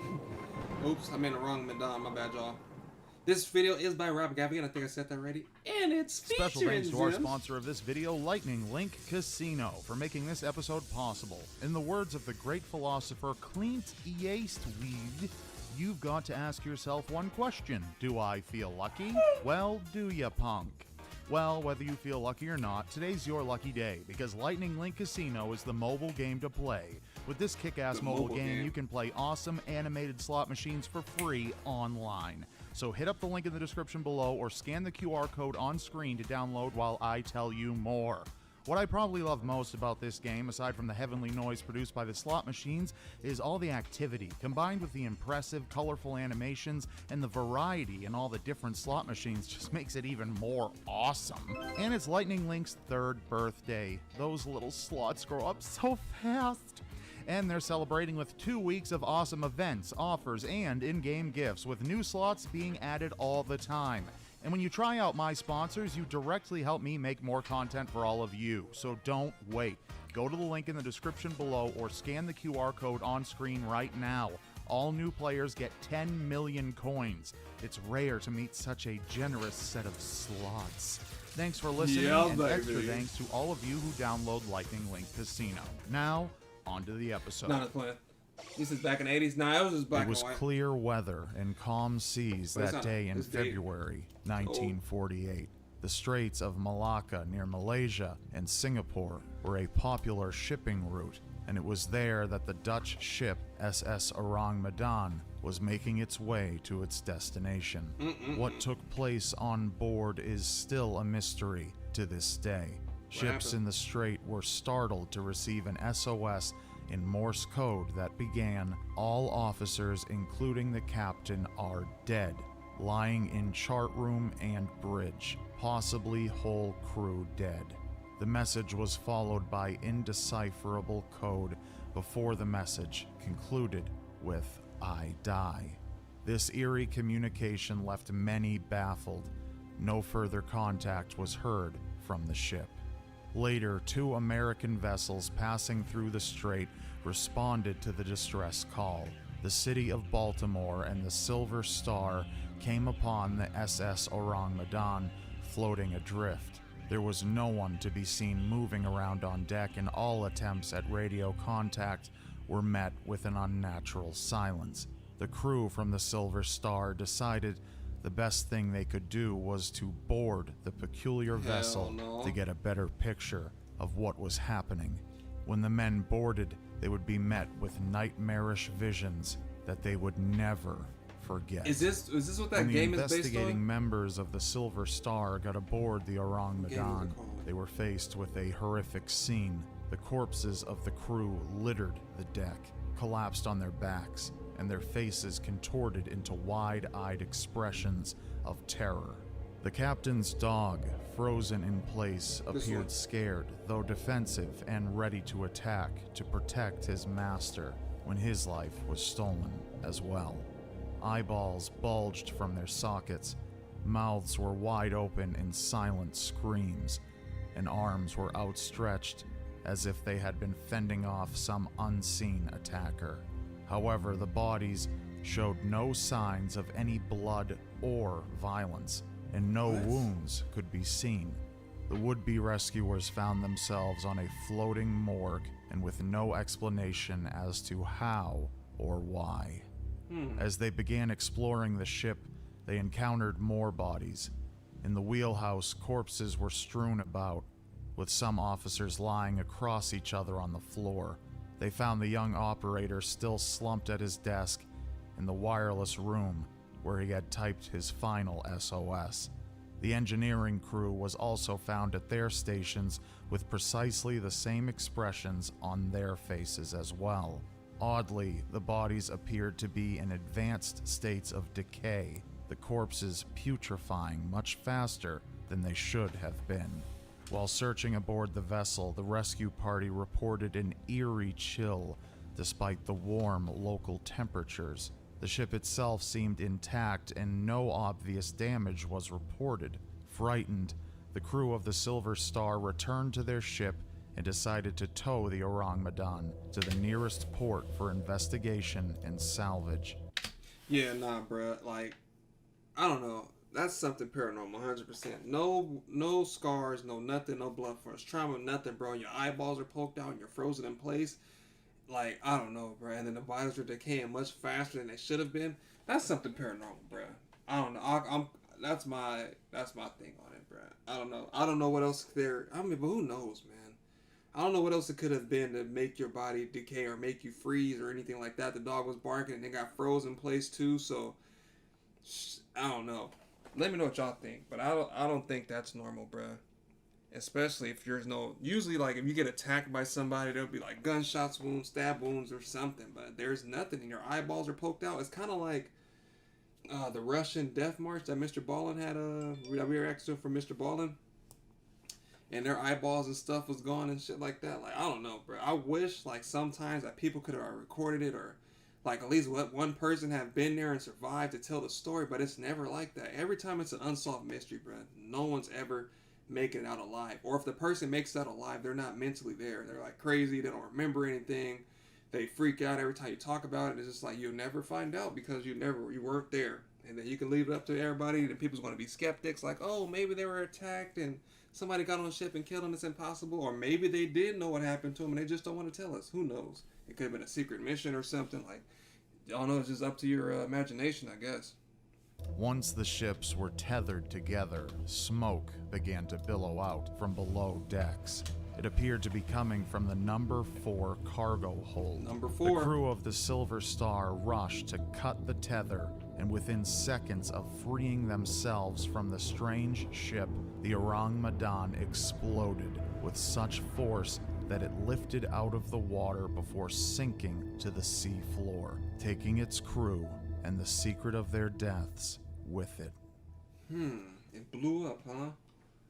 Speaker 1: Oops, I meant Orang Medan. My bad, y'all. This video is by Rob Gaffigan. I think I said that already. And it's featuring
Speaker 8: Special thanks to our
Speaker 1: Zim.
Speaker 8: sponsor of this video, Lightning Link Casino, for making this episode possible. In the words of the great philosopher Clint Eastwood, you've got to ask yourself one question. Do I feel lucky? Well, do ya, punk? Well, whether you feel lucky or not, today's your lucky day, because Lightning Link Casino is the mobile game to play. With this kick-ass mobile game, you can play awesome animated slot machines for free online. So hit up the link in the description below or scan the QR code on screen to download while I tell you more. What I probably love most about this game, aside from the heavenly noise produced by the slot machines, is all the activity, combined with the impressive, colorful animations and the variety in all the different slot machines just makes it even more awesome. And it's Lightning Link's 3rd birthday. Those little slots grow up so fast. And they're celebrating with 2 weeks of awesome events, offers, and in-game gifts, with new slots being added all the time. And when you try out my sponsors, you directly help me make more content for all of you. So don't wait. Go to the link in the description below or scan the QR code on screen right now. All new players get 10 million coins. It's rare to meet such a generous set of slots. Thanks for listening, and extra thanks to all of you who download Lightning Link Casino. Now, on to the episode.
Speaker 1: Not a plan. This is back in the 80s. Nah, it was just black
Speaker 8: It was
Speaker 1: and white.
Speaker 8: clear weather and calm seas
Speaker 1: But it's
Speaker 8: that
Speaker 1: not-
Speaker 8: day in
Speaker 1: it's day-
Speaker 8: February 1948. The Straits of Malacca near Malaysia and Singapore were a popular shipping route, and it was there that the Dutch ship SS Orang Medan was making its way to its destination. What took place on board is still a mystery to this day. Ships in the strait were startled to receive an SOS in Morse code that began, "All officers, including the captain, are dead, lying in chart room and bridge, possibly whole crew dead." The message was followed by indecipherable code before the message concluded with, "I die." This eerie communication left many baffled. No further contact was heard from the ship. Later, 2 American vessels passing through the strait responded to the distress call. The city of Baltimore and the Silver Star came upon the SS Orang Medan floating adrift. There was no one to be seen moving around on deck, and all attempts at radio contact were met with an unnatural silence. The crew from the Silver Star decided the best thing they could do was to board the peculiar vessel to get a better picture of what was happening. When the men boarded, they would be met with nightmarish visions that they would never forget.
Speaker 1: Is this what that
Speaker 8: When
Speaker 1: game
Speaker 8: the
Speaker 1: is based
Speaker 8: investigating
Speaker 1: on?
Speaker 8: members of the Silver Star got aboard the Orang Medan, they were faced with a horrific scene. The corpses of the crew littered the deck, collapsed on their backs, and their faces contorted into wide-eyed expressions of terror. The captain's dog, frozen in place, appeared scared, though defensive and ready to attack to protect his master when his life was stolen as well. Eyeballs bulged from their sockets, mouths were wide open in silent screams, and arms were outstretched as if they had been fending off some unseen attacker. However, the bodies showed no signs of any blood or violence, and no wounds could be seen. The would-be rescuers found themselves on a floating morgue and with no explanation as to how or why. As they began exploring the ship, they encountered more bodies, In the wheelhouse, corpses were strewn about, with some officers lying across each other on the floor. They found the young operator still slumped at his desk in the wireless room where he had typed his final SOS. The engineering crew was also found at their stations with precisely the same expressions on their faces as well. Oddly, the bodies appeared to be in advanced states of decay, the corpses putrefying much faster than they should have been. While searching aboard the vessel, the rescue party reported an eerie chill despite the warm local temperatures. The ship itself seemed intact and no obvious damage was reported. Frightened, the crew of the Silver Star returned to their ship and decided to tow the Orang Medan to the nearest port for investigation and salvage.
Speaker 1: Yeah, nah, bruh. Like, I don't know. That's something paranormal, 100%. No scars, no nothing, no blood force trauma, nothing, bro. Your eyeballs are poked out and you're frozen in place. Like, I don't know, bro. And then the bodies are decaying much faster than they should have been. That's something paranormal, bro. I don't know. That's my thing on it, bro. I don't know what else there. I mean, but who knows, man? I don't know what else it could have been to make your body decay or make you freeze or anything like that. The dog was barking and it got frozen in place too. So I don't know. Let me know what y'all think, but I don't think that's normal, bruh. Especially if there's no, usually like if you get attacked by somebody, there'll be like gunshots, wounds, stab wounds or something, but there's nothing and your eyeballs are poked out. It's kind of like the Russian death march that Mr. Ballin had, we reacted to from Mr. Ballin, and their eyeballs and stuff was gone and shit like that. Like, I don't know, bro. I wish like sometimes that people could have recorded it, or like at least one person have been there and survived to tell the story, but it's never like that. Every time it's an unsolved mystery, bro. No one's ever making it out alive. Or if the person makes it out alive, they're not mentally there. They're like crazy. They don't remember anything. They freak out every time you talk about it. It's just like you'll never find out because you weren't there. And then you can leave it up to everybody, and people's going to be skeptics, like, oh, maybe they were attacked and somebody got on the ship and killed them. It's impossible. Or maybe they did know what happened to them and they just don't want to tell us. Who knows? It could have been a secret mission or something. Like, y'all know, it's just up to your imagination, I guess.
Speaker 8: Once the ships were tethered together, smoke began to billow out from below decks. It appeared to be coming from the number 4 cargo hold.
Speaker 1: Number 4.
Speaker 8: The crew of the Silver Star rushed to cut the tether, and within seconds of freeing themselves from the strange ship, the Orang Medan exploded with such force that it lifted out of the water before sinking to the sea floor, taking its crew and the secret of their deaths with it.
Speaker 1: It blew up, huh?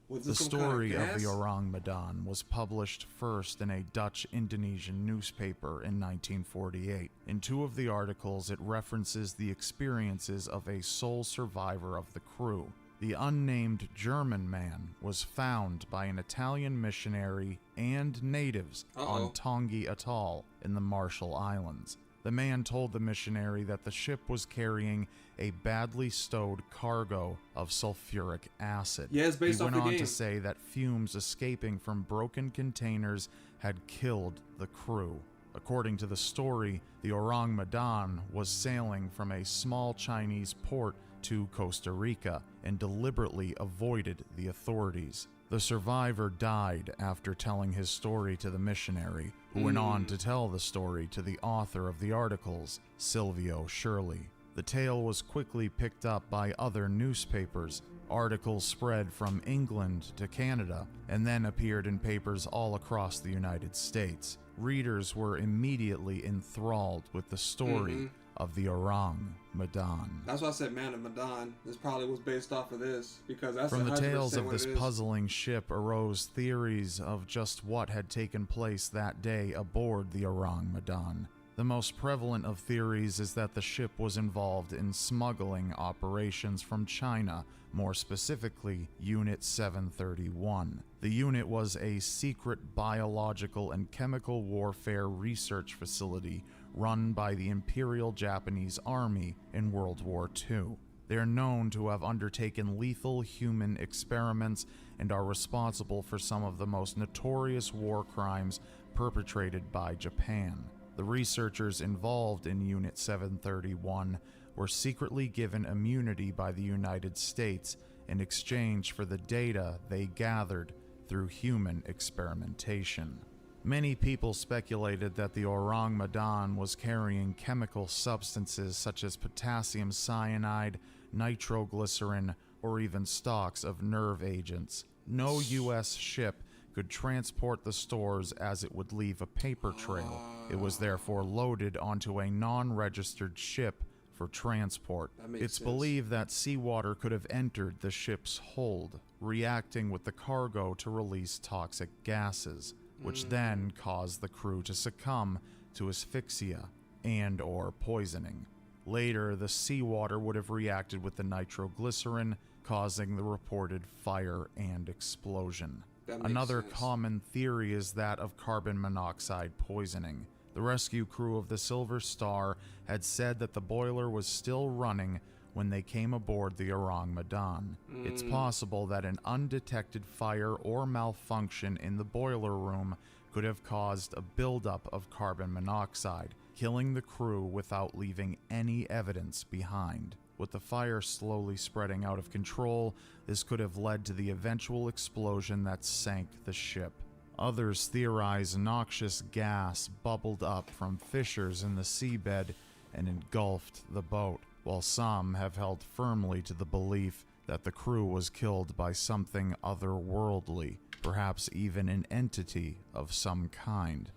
Speaker 8: The story of the Orang Medan was published first in a Dutch-Indonesian newspaper in 1948. In 2 of the articles, it references the experiences of a sole survivor of the crew. The unnamed German man was found by an Italian missionary and natives on Tongi Atoll in the Marshall Islands. The man told the missionary that the ship was carrying a badly stowed cargo of sulfuric acid.
Speaker 1: Yeah, it's based off the game.
Speaker 8: He went on to say that fumes escaping from broken containers had killed the crew. According to the story, the Orang Medan was sailing from a small Chinese port to Costa Rica and deliberately avoided the authorities. The survivor died after telling his story to the missionary, who went on to tell the story to the author of the articles, Silvio Shirley. The tale was quickly picked up by other newspapers. Articles spread from England to Canada and then appeared in papers all across the United States. Readers were immediately enthralled with the story of the Orang Medan.
Speaker 1: That's why I said Man of Medan. This probably was based off of this, because that's
Speaker 8: from the tales of this puzzling ship arose theories of just what had taken place that day aboard the Orang Medan. The most prevalent of theories is that the ship was involved in smuggling operations from China, more specifically Unit 731. The unit was a secret biological and chemical warfare research facility run by the Imperial Japanese Army in World War II. They are known to have undertaken lethal human experiments and are responsible for some of the most notorious war crimes perpetrated by Japan. The researchers involved in Unit 731 were secretly given immunity by the United States in exchange for the data they gathered through human experimentation. Many people speculated that the Orang Medan was carrying chemical substances such as potassium cyanide, nitroglycerin, or even stocks of nerve agents. No U.S. ship could transport the stores as it would leave a paper trail. It was therefore loaded onto a non-registered ship for transport. It's believed that seawater could have entered the ship's hold, reacting with the cargo to release toxic gases, which then caused the crew to succumb to asphyxia and or poisoning. Later, the seawater would have reacted with the nitroglycerin, causing the reported fire and explosion. Another common theory is that of carbon monoxide poisoning. The rescue crew of the Silver Star had said that the boiler was still running when they came aboard the Orang Medan. It's possible that an undetected fire or malfunction in the boiler room could have caused a buildup of carbon monoxide, killing the crew without leaving any evidence behind. With the fire slowly spreading out of control, this could have led to the eventual explosion that sank the ship. Others theorize noxious gas bubbled up from fissures in the seabed and engulfed the boat, while some have held firmly to the belief that the crew was killed by something otherworldly, perhaps even an entity of some kind.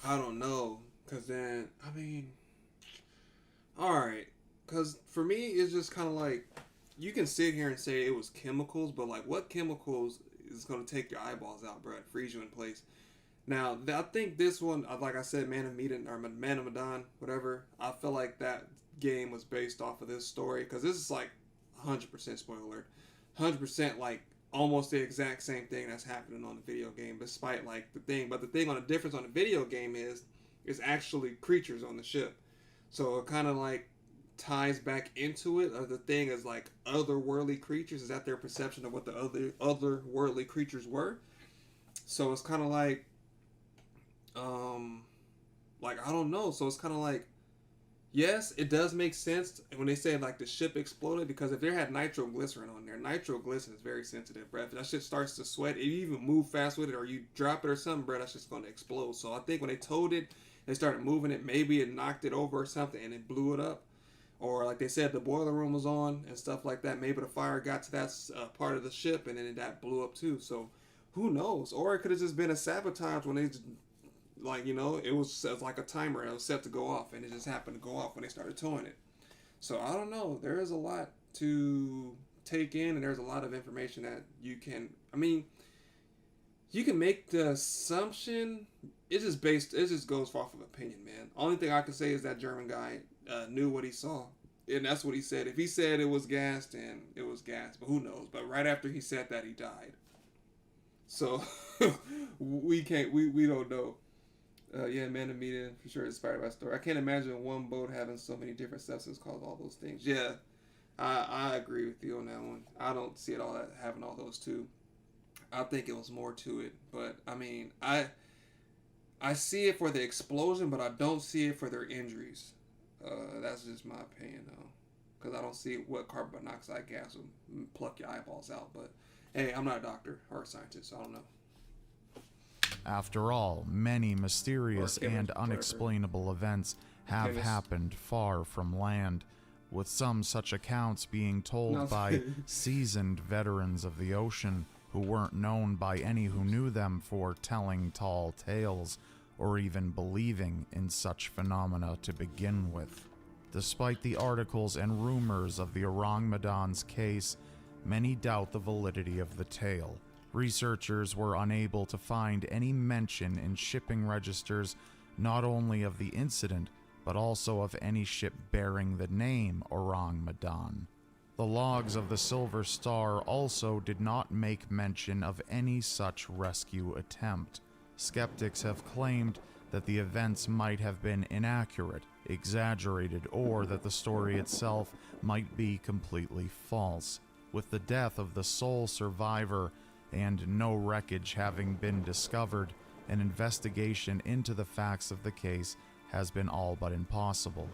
Speaker 1: I don't know, because then, I mean, alright, because for me, it's just kind of like, you can sit here and say it was chemicals, but like, what chemicals is going to take your eyeballs out, bro, freeze you in place? Now, I think this one, like I said, Man of Medan, whatever, I feel like that game was based off of this story, because this is like 100% spoiler alert, 100% like almost the exact same thing that's happening on the video game, despite like the thing. But the thing on the difference on the video game is actually creatures on the ship, so it kind of like ties back into it. Or the thing is like otherworldly creatures. Is that their perception of what the otherworldly creatures were? So it's kind of like I don't know. So it's kind of like, yes, it does make sense when they say like the ship exploded, because if there had nitroglycerin on there, nitroglycerin is very sensitive, bro. If that shit starts to sweat, if you even move fast with it or you drop it or something, bro, that's just going to explode. So I think when they towed it, they started moving it, maybe it knocked it over or something and it blew it up. Or like they said, the boiler room was on and stuff like that. Maybe the fire got to that part of the ship and then that blew up too. So who knows? Or it could have just been a sabotage when they just, like, you know, it was like a timer. It was set to go off and it just happened to go off when they started towing it. So I don't know. There is a lot to take in, and there's a lot of information that you can, I mean, you can make the assumption. It just goes off of opinion, man. Only thing I can say is that German guy knew what he saw, and that's what he said. If he said it was gas, then it was gas, but who knows? But right after he said that, he died. So we don't know. Yeah, Man of Medan for sure inspired by story. I can't imagine one boat having so many different substances called all those things. Yeah, I agree with you on that one. I don't see it all that having all those too. I think it was more to it, but I mean, I see it for the explosion, but I don't see it for their injuries. That's just my opinion, though, because I don't see what carbon monoxide gas would pluck your eyeballs out. But hey, I'm not a doctor or a scientist, so I don't know.
Speaker 8: After all, many mysterious and unexplainable events have happened far from land, with some such accounts being told by seasoned veterans of the ocean who weren't known by any who knew them for telling tall tales or even believing in such phenomena to begin with. Despite the articles and rumors of the Orang Medan's case, many doubt the validity of the tale. Researchers were unable to find any mention in shipping registers not only of the incident, but also of any ship bearing the name Orang Medan. The logs of the Silver Star also did not make mention of any such rescue attempt. Skeptics have claimed that the events might have been inaccurate, exaggerated, or that the story itself might be completely false. With the death of the sole survivor and no wreckage having been discovered, an investigation into the facts of the case has been all but impossible.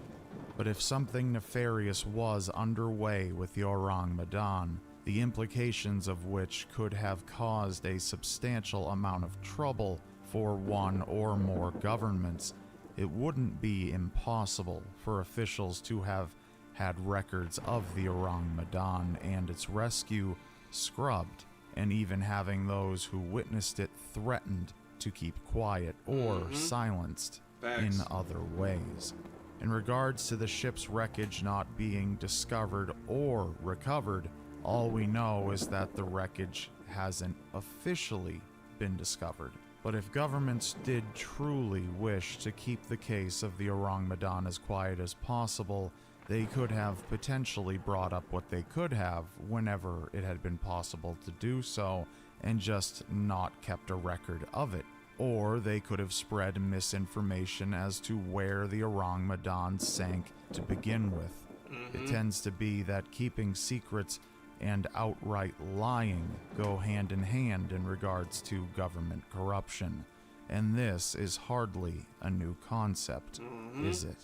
Speaker 8: But if something nefarious was underway with the Orang Medan, the implications of which could have caused a substantial amount of trouble for one or more governments, it wouldn't be impossible for officials to have had records of the Orang Madan and its rescue scrubbed, and even having those who witnessed it threatened to keep quiet or silenced in other ways. In regards to the ship's wreckage not being discovered or recovered, all we know is that the wreckage hasn't officially been discovered. But if governments did truly wish to keep the case of the Orang Madan as quiet as possible, they could have potentially brought up what they could have whenever it had been possible to do so, and just not kept a record of it. Or they could have spread misinformation as to where the Orang Madan sank to begin with. It tends to be that keeping secrets and outright lying go hand in hand in regards to government corruption, and this is hardly a new concept, is it?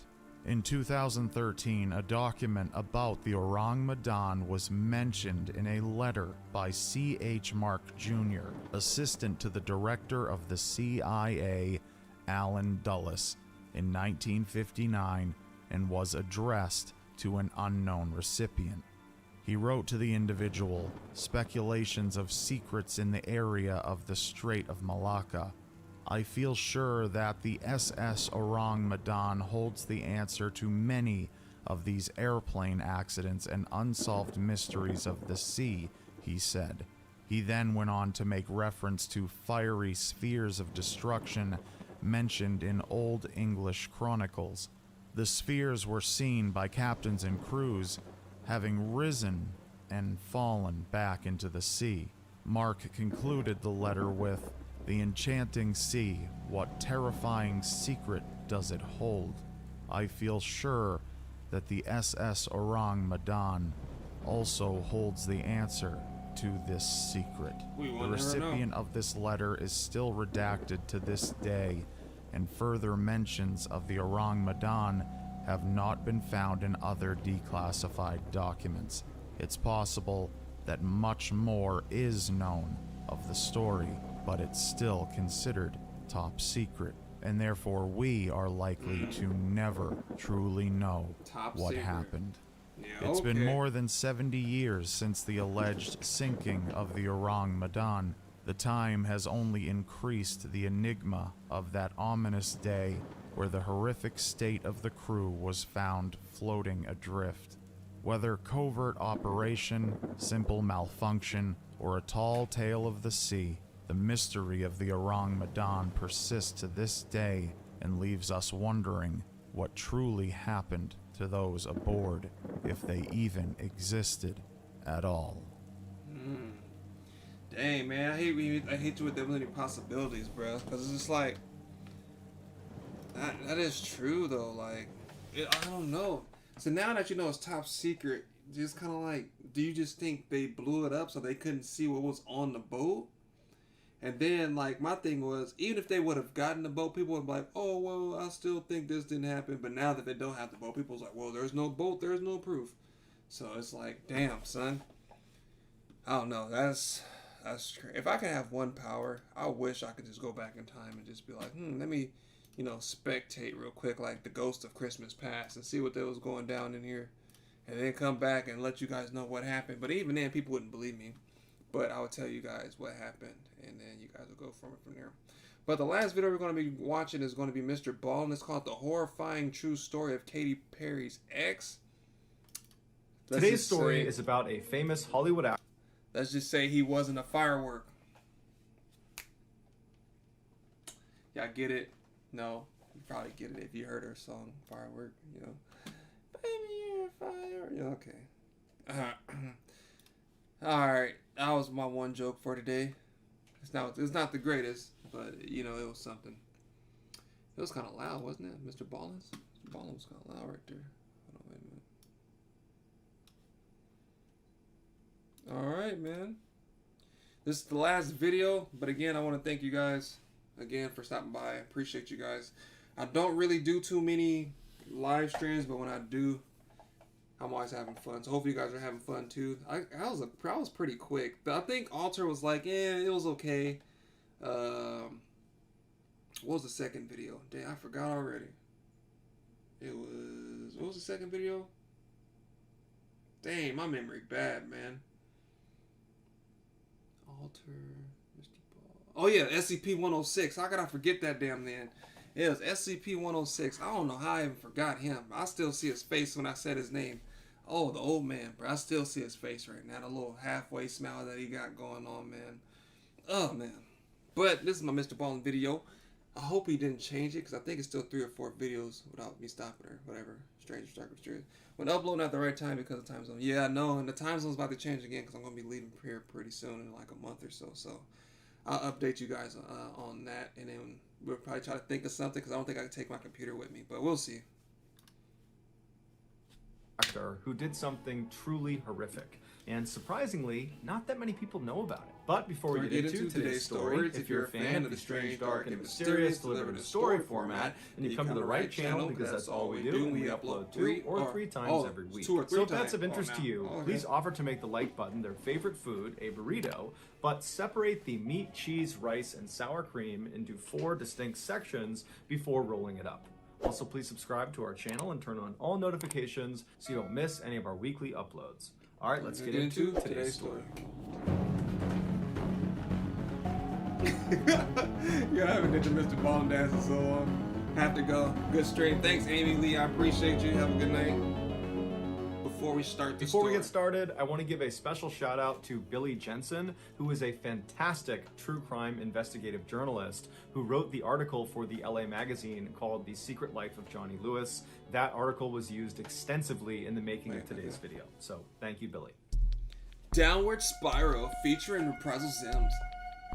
Speaker 8: In 2013, a document about the Orang Madan was mentioned in a letter by C.H. Mark Jr., assistant to the director of the CIA, Allen Dulles, in 1959, and was addressed to an unknown recipient. He wrote to the individual, speculations of secrets in the area of the Strait of Malacca. I feel sure that the SS Orang Madan holds the answer to many of these airplane accidents and unsolved mysteries of the sea, he said. He then went on to make reference to fiery spheres of destruction mentioned in Old English chronicles. The spheres were seen by captains and crews, having risen and fallen back into the sea. Mark concluded the letter with, "The enchanting sea, what terrifying secret does it hold? I feel sure that the SS Orang Madan also holds the answer to this secret." The recipient of this letter is still redacted to this day, and further mentions of the Orang Madan have not been found in other declassified documents. It's possible that much more is known of the story, but it's still considered top secret, and therefore we are likely to never truly know what happened. It's been more than 70 years since the alleged sinking of the Orang Madan. The time has only increased the enigma of that ominous day where the horrific state of the crew was found floating adrift. Whether covert operation, simple malfunction, or a tall tale of the sea, the mystery of the Orang Madan persists to this day and leaves us wondering what truly happened to those aboard, if they even existed at all.
Speaker 1: Dang, man, I hate you with the many possibilities, bro. Because it's just like, that is true, though. Like, I don't know. So now that you know it's top secret, just kind of like, do you just think they blew it up so they couldn't see what was on the boat? And then, like, my thing was, even if they would have gotten the boat, people would be like, oh, well, I still think this didn't happen. But now that they don't have the boat, people's like, well, there's no boat, there's no proof. So it's like, damn, son. I don't know. That's crazy. If I could have one power, I wish I could just go back in time and just be like, let me, spectate real quick, like the Ghost of Christmas Past, and see what was going down in here, and then come back and let you guys know what happened. But even then, people wouldn't believe me. But I would tell you guys what happened, and then you guys will go from there. But the last video we're going to be watching is going to be Mr. Ball, and it's called The Horrifying True Story of Katy Perry's Ex.
Speaker 9: Today's story is about a famous Hollywood actor.
Speaker 1: Let's just say he wasn't a firework. Y'all get it? No, you probably get it if you heard her song Firework, Baby, you're a fire. Okay. Alright, that was my one joke for today. It's not the greatest, but it was something. It was kind of loud, wasn't it, Mr. Ballins? Mr. Ballins was kind of loud right there. Hold on, wait a minute. Alright, man. This is the last video, but again, I want to thank you guys again for stopping by. I appreciate you guys. I don't really do too many live streams, but when I do, I'm always having fun. So hopefully you guys are having fun too. I was pretty quick. But I think Alter was like, it was okay. What was the second video? Dang, I forgot already. What was the second video? Dang, my memory bad, man. Alter, Mr. Ball. Oh yeah, SCP-106. How could I forget that damn man? It was SCP-106. I don't know how I even forgot him. I still see his face when I said his name. Oh, the old man, bro. I still see his face right now. The little halfway smile that he got going on, man. Oh, man. But this is my Mr. Ballin video. I hope he didn't change it, because I think it's still 3 or 4 videos without me stopping or whatever. Stranger circumstances. When uploading at the right time because of time zone. Yeah, I know, and the time zone's about to change again, because I'm going to be leaving here pretty soon in like a month or so. So I'll update you guys on that, and then we'll probably try to think of something, because I don't think I can take my computer with me, but we'll see.
Speaker 9: Actor who did something truly horrific. And surprisingly, not that many people know about it. But before we get into today's story, if you're a fan of the strange, dark, and mysterious delivered in a story format, then you come to the right channel, because that's all we do, and we upload 2 or 3 times every week. So if that's of interest to you, please offer to make the like button their favorite food, a burrito, but separate the meat, cheese, rice, and sour cream into 4 distinct sections before rolling it up. Also, please subscribe to our channel and turn on all notifications so you don't miss any of our weekly uploads. All right, let's get into today's story.
Speaker 1: Yeah, I haven't did the Mr. Ballin dance in so long. Have to go. Good stream. Thanks, Amy Lee. I appreciate you. Have a good night. Before we get started, I want to give a special shout out to Billy Jensen, who is a fantastic true crime investigative journalist who wrote the article for the LA magazine called The Secret Life of Johnny Lewis. That article was used extensively in the making of today's video. So thank you, Billy. Downward Spiral featuring Reprisal Sims.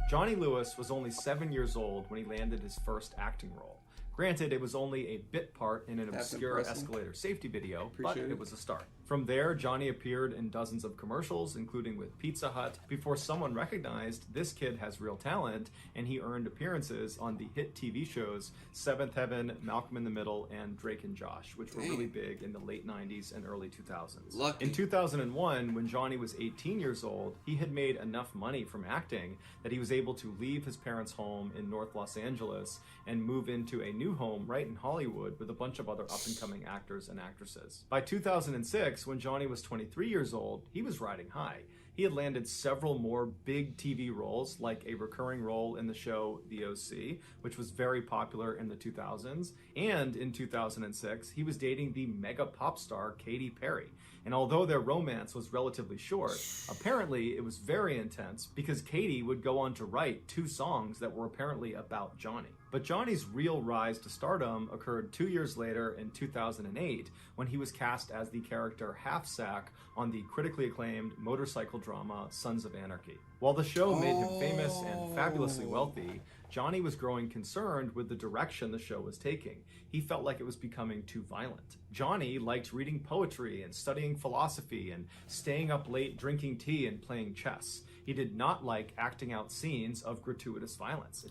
Speaker 9: Johnny Lewis was only 7 years old when he landed his first acting role. Granted, it was only a bit part in an obscure escalator safety video, but it was a start. From there, Johnny appeared in dozens of commercials, including with Pizza Hut, before someone recognized this kid has real talent, and he earned appearances on the hit TV shows Seventh Heaven, Malcolm in the Middle, and Drake and Josh, which were really big in the late 90s and early 2000s. In 2001, when Johnny was 18 years old, he had made enough money from acting that he was able to leave his parents' home in North Los Angeles and move into a new home right in Hollywood with a bunch of other up-and-coming actors and actresses. By 2006, when Johnny was 23 years old, he was riding high. He had landed several more big TV roles, like a recurring role in the show The OC, which was very popular in the 2000s, and in 2006, he was dating the mega pop star Katy Perry. And although their romance was relatively short, apparently it was very intense because Katy would go on to write 2 songs that were apparently about Johnny. But Johnny's real rise to stardom occurred 2 years later in 2008 when he was cast as the character Half-Sack on the critically acclaimed motorcycle drama Sons of Anarchy. While the show made him famous and fabulously wealthy, Johnny was growing concerned with the direction the show was taking. He felt like it was becoming too violent. Johnny liked reading poetry and studying philosophy and staying up late drinking tea and playing chess. He did not like acting out scenes of gratuitous violence.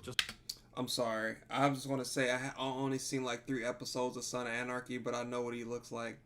Speaker 1: I'm sorry. I just want to say I only seen like 3 episodes of Son of Anarchy, but I know what he looks like.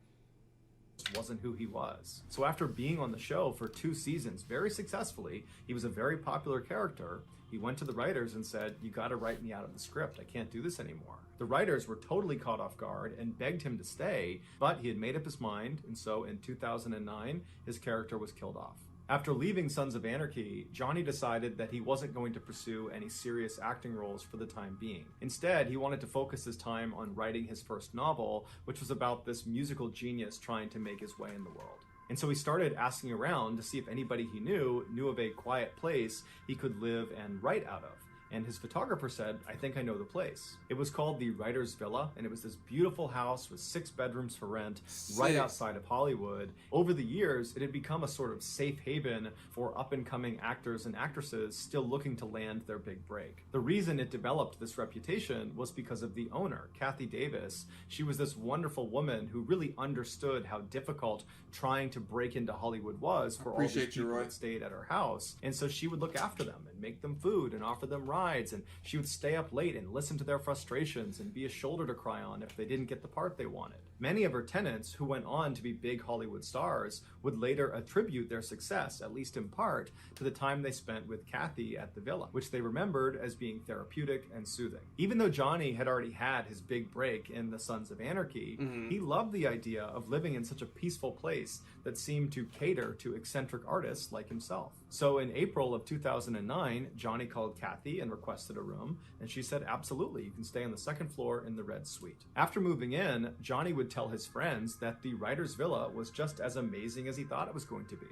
Speaker 9: Wasn't who he was. So after being on the show for 2 seasons very successfully, he was a very popular character. He went to the writers and said, "You got to write me out of the script. I can't do this anymore." The writers were totally caught off guard and begged him to stay, but he had made up his mind, and so in 2009, his character was killed off. After leaving Sons of Anarchy, Johnny decided that he wasn't going to pursue any serious acting roles for the time being. Instead, he wanted to focus his time on writing his first novel, which was about this musical genius trying to make his way in the world. And so he started asking around to see if anybody he knew of a quiet place he could live and write out of. And his photographer said, "I think I know the place." It was called the Writer's Villa, and it was this beautiful house with 6 bedrooms for rent right outside of Hollywood. Over the years, it had become a sort of safe haven for up-and-coming actors and actresses still looking to land their big break. The reason it developed this reputation was because of the owner, Kathy Davis. She was this wonderful woman who really understood how difficult trying to break into Hollywood was for all these people that stayed at her house. And so she would look after them and make them food and offer them rides brides, and she would stay up late and listen to their frustrations and be a shoulder to cry on if they didn't get the part they wanted. Many of her tenants, who went on to be big Hollywood stars, would later attribute their success, at least in part, to the time they spent with Kathy at the villa, which they remembered as being therapeutic and soothing. Even though Johnny had already had his big break in The Sons of Anarchy, he loved the idea of living in such a peaceful place that seemed to cater to eccentric artists like himself. So in April of 2009, Johnny called Kathy and requested a room, and she said, absolutely, you can stay on the second floor in the red suite. After moving in, Johnny would tell his friends that the writer's villa was just as amazing as he thought it was going to be.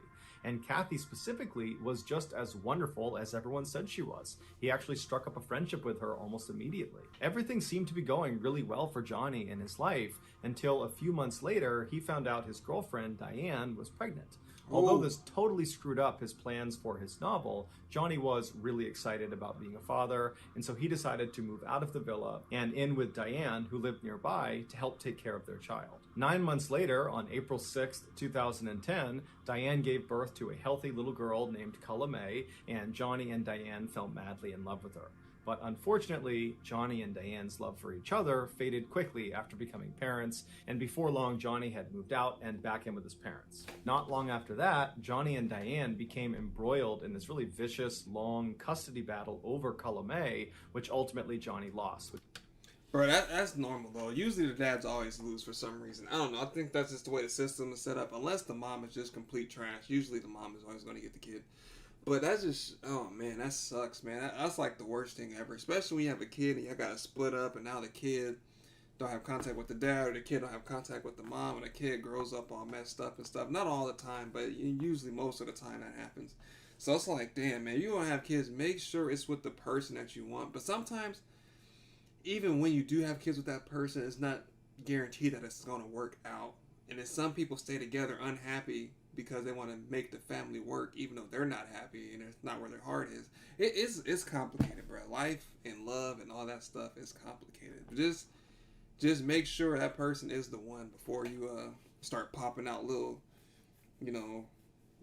Speaker 9: And Kathy specifically was just as wonderful as everyone said she was. He actually struck up a friendship with her almost immediately. Everything seemed to be going really well for Johnny in his life until a few months later, he found out his girlfriend, Diane, was pregnant. Although this totally screwed up his plans for his novel, Johnny was really excited about being a father, and so he decided to move out of the villa and in with Diane, who lived nearby, to help take care of their child. 9 months later, on April 6th, 2010, Diane gave birth to a healthy little girl named Culla May, and Johnny and Diane fell madly in love with her. But unfortunately, Johnny and Diane's love for each other faded quickly after becoming parents, and before long, Johnny had moved out and back in with his parents. Not long after that, Johnny and Diane became embroiled in this really vicious, long custody battle over Culla May, which ultimately Johnny lost.
Speaker 1: Bro, that's normal, though. Usually the dads always lose for some reason. I don't know. I think that's just the way the system is set up. Unless the mom is just complete trash, usually the mom is always going to get the kid. But that's just, oh man, that sucks, man. That's like the worst thing ever. Especially when you have a kid and you got to split up, and now the kid don't have contact with the dad, or the kid don't have contact with the mom, and the kid grows up all messed up and stuff. Not all the time, but usually most of the time that happens. So it's like, damn, man, you want to have kids, make sure it's with the person that you want. But sometimes, even when you do have kids with that person, it's not guaranteed that it's going to work out. And then some people stay together unhappy because they want to make the family work, even though they're not happy and it's not where their heart is. It's complicated, bro. Life and love and all that stuff is complicated. But just make sure that person is the one before you start popping out little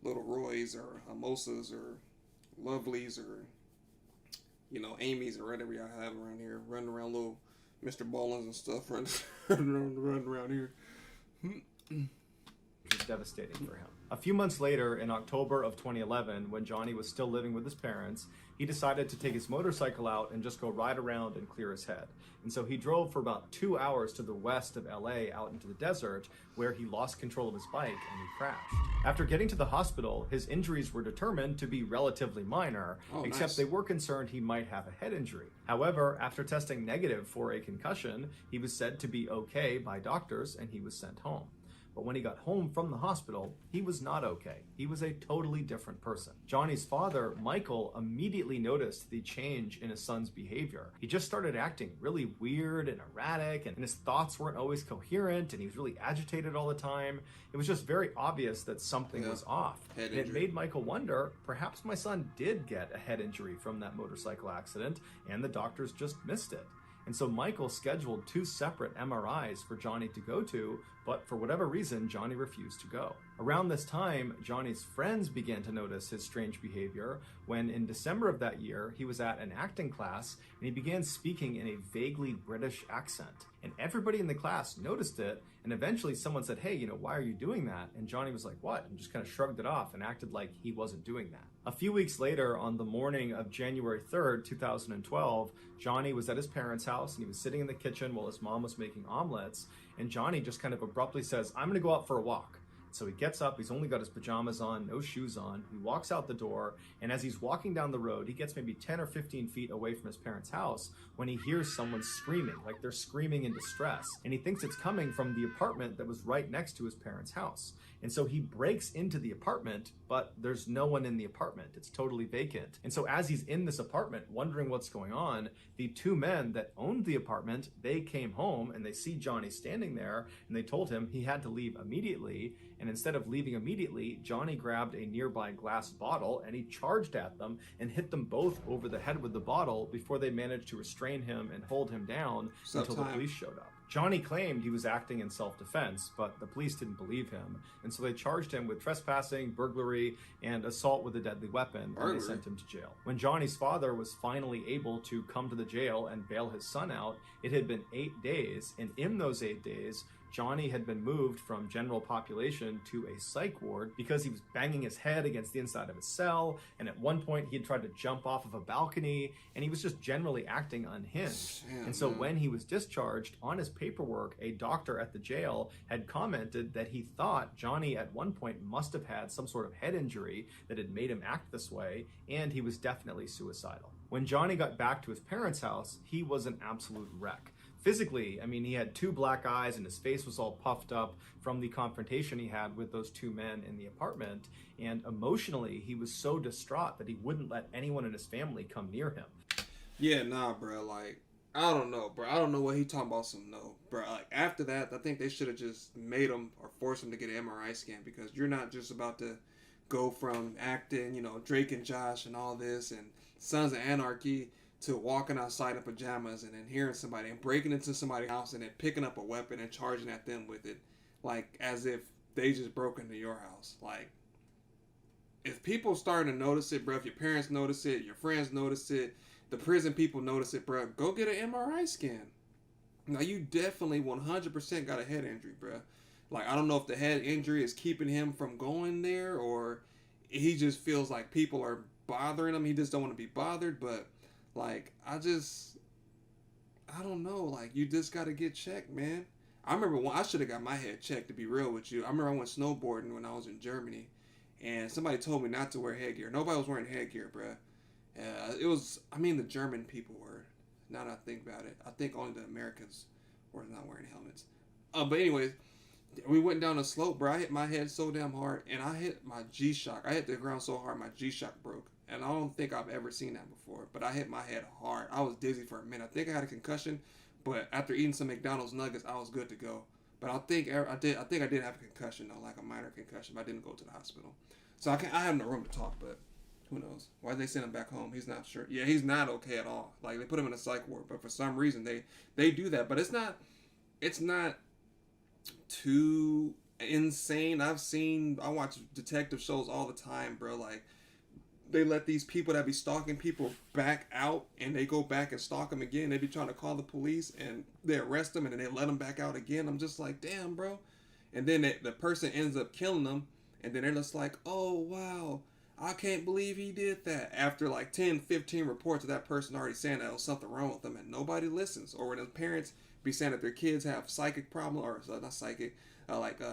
Speaker 1: Roys or Mimosas or Lovelies or Amy's or whatever y'all have around here, running around little Mr. Ballins and stuff, running around here.
Speaker 9: It was devastating for him. A few months later, in October of 2011, when Johnny was still living with his parents, he decided to take his motorcycle out and just go ride around and clear his head. And so he drove for about 2 hours to the west of LA out into the desert, where he lost control of his bike and he crashed. After getting to the hospital, his injuries were determined to be relatively minor, except they were concerned he might have a head injury. However, after testing negative for a concussion, he was said to be okay by doctors and he was sent home. But when he got home from the hospital, he was not okay. He was a totally different person. Johnny's father, Michael, immediately noticed the change in his son's behavior. He just started acting really weird and erratic, and his thoughts weren't always coherent, and he was really agitated all the time. It was just very obvious that something was off. And it made Michael wonder, perhaps my son did get a head injury from that motorcycle accident, and the doctors just missed it. And so Michael scheduled 2 separate MRIs for Johnny to go to, but for whatever reason, Johnny refused to go. Around this time, Johnny's friends began to notice his strange behavior when in December of that year, he was at an acting class and he began speaking in a vaguely British accent. And everybody in the class noticed it, and eventually someone said, hey, why are you doing that? And Johnny was like, what? And just kind of shrugged it off and acted like he wasn't doing that. A few weeks later, on the morning of January 3rd, 2012, Johnny was at his parents' house and he was sitting in the kitchen while his mom was making omelets, and Johnny just kind of abruptly says, I'm gonna go out for a walk. So he gets up, he's only got his pajamas on, no shoes on, he walks out the door, and as he's walking down the road, he gets maybe 10 or 15 feet away from his parents' house when he hears someone screaming, like they're screaming in distress, and he thinks it's coming from the apartment that was right next to his parents' house. And so he breaks into the apartment, but there's no one in the apartment. It's totally vacant. And so as he's in this apartment, wondering what's going on, the 2 men that owned the apartment, they came home and they see Johnny standing there, and they told him he had to leave immediately. And instead of leaving immediately, Johnny grabbed a nearby glass bottle and he charged at them and hit them both over the head with the bottle before they managed to restrain him and hold him down until the police showed up. Johnny claimed he was acting in self-defense, but the police didn't believe him, and so they charged him with trespassing, burglary, and assault with a deadly weapon, and they sent him to jail. When Johnny's father was finally able to come to the jail and bail his son out, it had been 8 days, and in those 8 days, Johnny had been moved from general population to a psych ward because he was banging his head against the inside of his cell, and at one point he had tried to jump off of a balcony, and he was just generally acting unhinged. And so when he was discharged, on his paperwork, a doctor at the jail had commented that he thought Johnny at one point must have had some sort of head injury that had made him act this way, and he was definitely suicidal. When Johnny got back to his parents' house, he was an absolute wreck. Physically, I mean, he had 2 black eyes and his face was all puffed up from the confrontation he had with those 2 men in the apartment. And emotionally, he was so distraught that he wouldn't let anyone in his family come near him.
Speaker 1: Yeah, nah, bro. Like, I don't know, bro. I don't know what he talking about. Bro. Like, after that, I think they should have just made him or forced him to get an MRI scan, because you're not just about to go from acting, you know, Drake and Josh and all this and Sons of Anarchy to walking outside in pajamas and then hearing somebody and breaking into somebody's house and then picking up a weapon and charging at them with it, like as if they just broke into your house. Like, if people starting to notice it, bro, if your parents notice it, your friends notice it, the prison people notice it, bro, go get an MRI scan. Now, you definitely 100% got a head injury, bro. Like, I don't know if the head injury is keeping him from going there, or he just feels like people are bothering him. He just don't want to be bothered, but like, I don't know. Like, you just got to get checked, man. I remember when I should have got my head checked, to be real with you. I remember I went snowboarding when I was in Germany, and somebody told me not to wear headgear. Nobody was wearing headgear, bruh. The German people were. Now that I think about it, I think only the Americans were not wearing helmets. But anyways, we went down a slope, bro. I hit my head so damn hard, and I hit my G-Shock. I hit the ground so hard, my G-Shock broke. And I don't think I've ever seen that before, but I hit my head hard. I was dizzy for a minute. I think I had a concussion, but after eating some McDonald's nuggets, I was good to go. But I think I did have a concussion, though, like a minor concussion, but I didn't go to the hospital. So I have no room to talk, but who knows? Why did they send him back home? He's not sure. Yeah, he's not okay at all. Like, they put him in a psych ward, but for some reason they do that. But it's not too insane. I watch detective shows all the time, bro. Like, they let these people that be stalking people back out, and they go back and stalk them again. They be trying to call the police, and they arrest them, and then they let them back out again. I'm just like, damn, bro. And then the person ends up killing them, and then they're just like, oh, wow, I can't believe he did that. After like 10, 15 reports of that person already saying that there was something wrong with them, and nobody listens. Or when the parents be saying that their kids have psychic problems, or not psychic,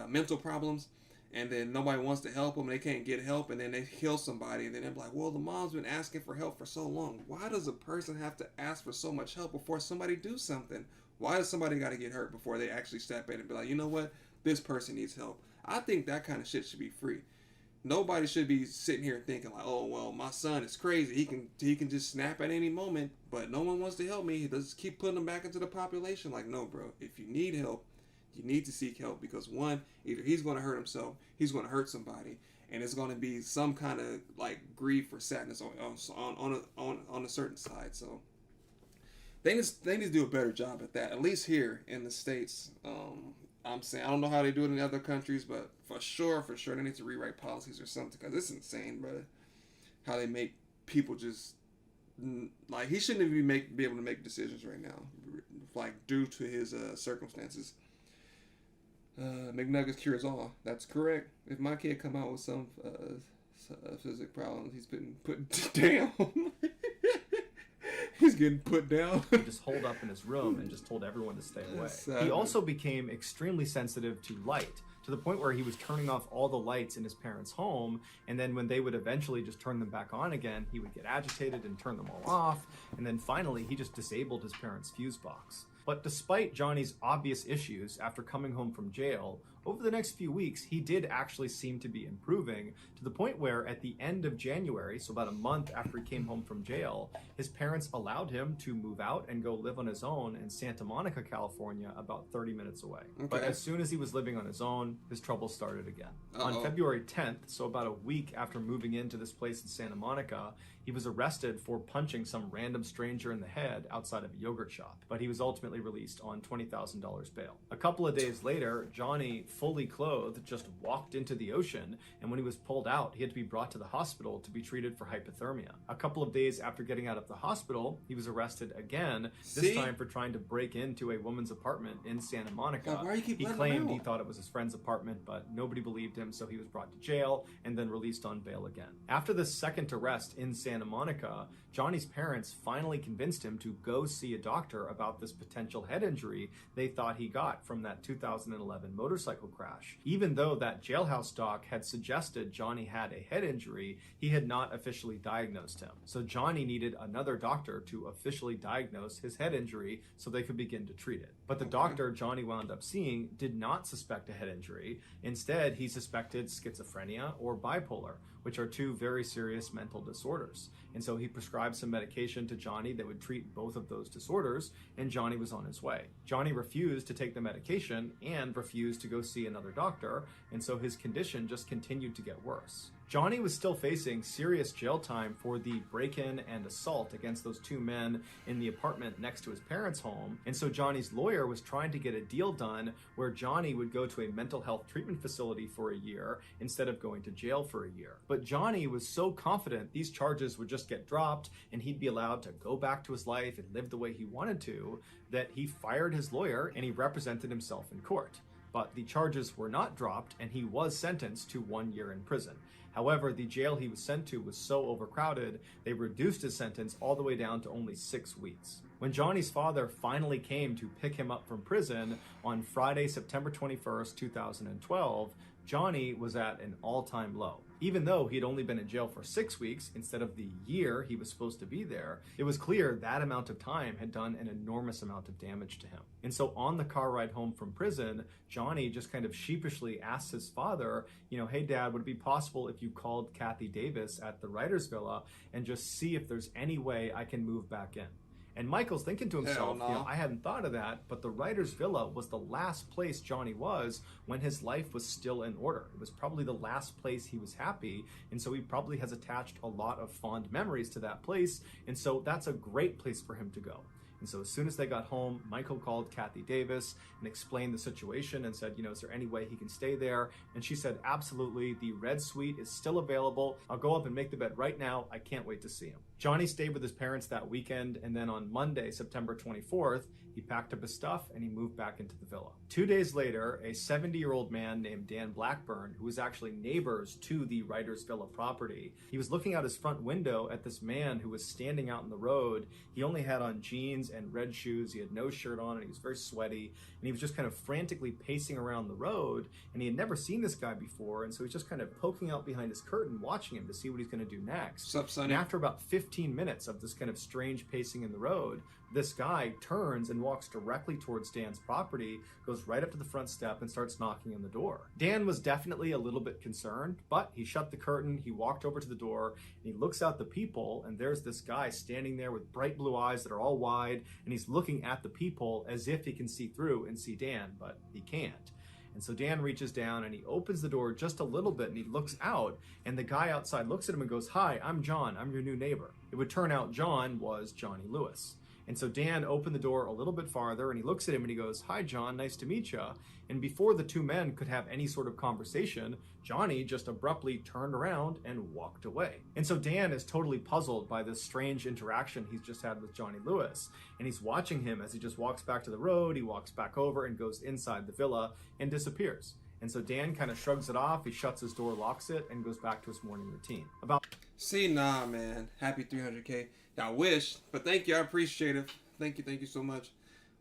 Speaker 1: mental problems, and then nobody wants to help them, and they can't get help, and then they kill somebody, and then they're like, well, the mom's been asking for help for so long. Why does a person have to ask for so much help before somebody do something? Why does somebody got to get hurt before they actually step in and be like, you know what, this person needs help? I think that kind of shit should be free. Nobody should be sitting here thinking like, oh, well, my son is crazy. He can just snap at any moment, but no one wants to help me. He just keep putting them back into the population. Like, no, bro, if you need help, you need to seek help, because one, either he's going to hurt himself, he's going to hurt somebody, and it's going to be some kind of like grief or sadness on a certain side. So they need to do a better job at that, at least here in the States. I'm saying, I don't know how they do it in other countries, but for sure they need to rewrite policies or something, because it's insane, brother, how they make people just like, he shouldn't even be able to make decisions right now, like, due to his circumstances. McNuggets cures all. That's correct. If my kid come out with some physical problems, he's been put down. He's getting put down.
Speaker 9: He just holed up in his room and just told everyone to stay away. He also became extremely sensitive to light, to the point where he was turning off all the lights in his parents' home, and then when they would eventually just turn them back on again, he would get agitated and turn them all off, and then finally he just disabled his parents' fuse box. But despite Johnny's obvious issues after coming home from jail, over the next few weeks, he did actually seem to be improving, to the point where at the end of January, so about a month after he came home from jail, his parents allowed him to move out and go live on his own in Santa Monica, California, about 30 minutes away. Okay. But as soon as he was living on his own, his troubles started again. On February 10th, so about a week after moving into this place in Santa Monica, He was arrested for punching some random stranger in the head outside of a yogurt shop, but he was ultimately released on $20,000 bail. A couple of days later, Johnny, fully clothed, just walked into the ocean, and when he was pulled out, he had to be brought to the hospital to be treated for hypothermia. A couple of days after getting out of the hospital, he was arrested again, this time for trying to break into a woman's apartment in Santa Monica.
Speaker 1: God, why you keep
Speaker 9: he
Speaker 1: letting
Speaker 9: claimed
Speaker 1: him
Speaker 9: he
Speaker 1: out?
Speaker 9: thought it was his friend's apartment, but nobody believed him, so he was brought to jail and then released on bail again. After this second arrest in Santa Monica, Johnny's parents finally convinced him to go see a doctor about this potential head injury they thought he got from that 2011 motorcycle crash. Even though that jailhouse doc had suggested Johnny had a head injury, he had not officially diagnosed him. So Johnny needed another doctor to officially diagnose his head injury so they could begin to treat it. But the doctor Johnny wound up seeing did not suspect a head injury. Instead, he suspected schizophrenia or bipolar, which are two very serious mental disorders. And so he prescribed some medication to Johnny that would treat both of those disorders, and Johnny was on his way. Johnny refused to take the medication and refused to go see another doctor, and so his condition just continued to get worse. Johnny was still facing serious jail time for the break-in and assault against those two men in the apartment next to his parents' home, and so Johnny's lawyer was trying to get a deal done where Johnny would go to a mental health treatment facility for a year instead of going to jail for a year. But Johnny was so confident these charges would just get dropped and he'd be allowed to go back to his life and live the way he wanted to, that he fired his lawyer and he represented himself in court. But the charges were not dropped and he was sentenced to 1 year in prison. However, the jail he was sent to was so overcrowded, they reduced his sentence all the way down to only 6 weeks. When Johnny's father finally came to pick him up from prison on Friday, September 21st, 2012, Johnny was at an all-time low. Even though he had only been in jail for 6 weeks instead of the year he was supposed to be there, it was clear that amount of time had done an enormous amount of damage to him. And so on the car ride home from prison, Johnny just kind of sheepishly asked his father, hey Dad, would it be possible if you called Kathy Davis at the Writers Villa and just see if there's any way I can move back in? And Michael's thinking to himself, I hadn't thought of that, but the Writers Villa was the last place Johnny was when his life was still in order. It was probably the last place he was happy, and so he probably has attached a lot of fond memories to that place, and so that's a great place for him to go. And so as soon as they got home, Michael called Kathy Davis and explained the situation and said, is there any way he can stay there? And she said, absolutely, the Red Suite is still available. I'll go up and make the bed right now. I can't wait to see him. Johnny stayed with his parents that weekend, and then on Monday, September 24th, he packed up his stuff and he moved back into the villa. 2 days later, a 70-year-old man named Dan Blackburn, who was actually neighbors to the Writers Villa property, he was looking out his front window at this man who was standing out in the road. He only had on jeans and red shoes. He had no shirt on and he was very sweaty, and he was just kind of frantically pacing around the road, and he had never seen this guy before, and so he's just kind of poking out behind his curtain watching him to see what he's going to do next.
Speaker 1: What's up, Sonny?
Speaker 9: And after about 15 minutes of this kind of strange pacing in the road, this guy turns and walks directly towards Dan's property, goes right up to the front step and starts knocking on the door. Dan was definitely a little bit concerned, but he shut the curtain, he walked over to the door, and he looks out the people, and there's this guy standing there with bright blue eyes that are all wide, and he's looking at the people as if he can see through and see Dan, but he can't. And so Dan reaches down and he opens the door just a little bit and he looks out, and the guy outside looks at him and goes, "Hi, I'm John. I'm your new neighbor." It would turn out John was Johnny Lewis. And so Dan opened the door a little bit farther and he looks at him and he goes, "Hi, John, nice to meet you." And before the two men could have any sort of conversation, Johnny just abruptly turned around and walked away. And so Dan is totally puzzled by this strange interaction he's just had with Johnny Lewis. And he's watching him as he just walks back to the road, he walks back over and goes inside the villa and disappears. And so Dan kind of shrugs it off, he shuts his door, locks it, and goes back to his morning routine.
Speaker 1: See, nah, man. Happy 300K. I wish, but thank you. I appreciate it. Thank you so much.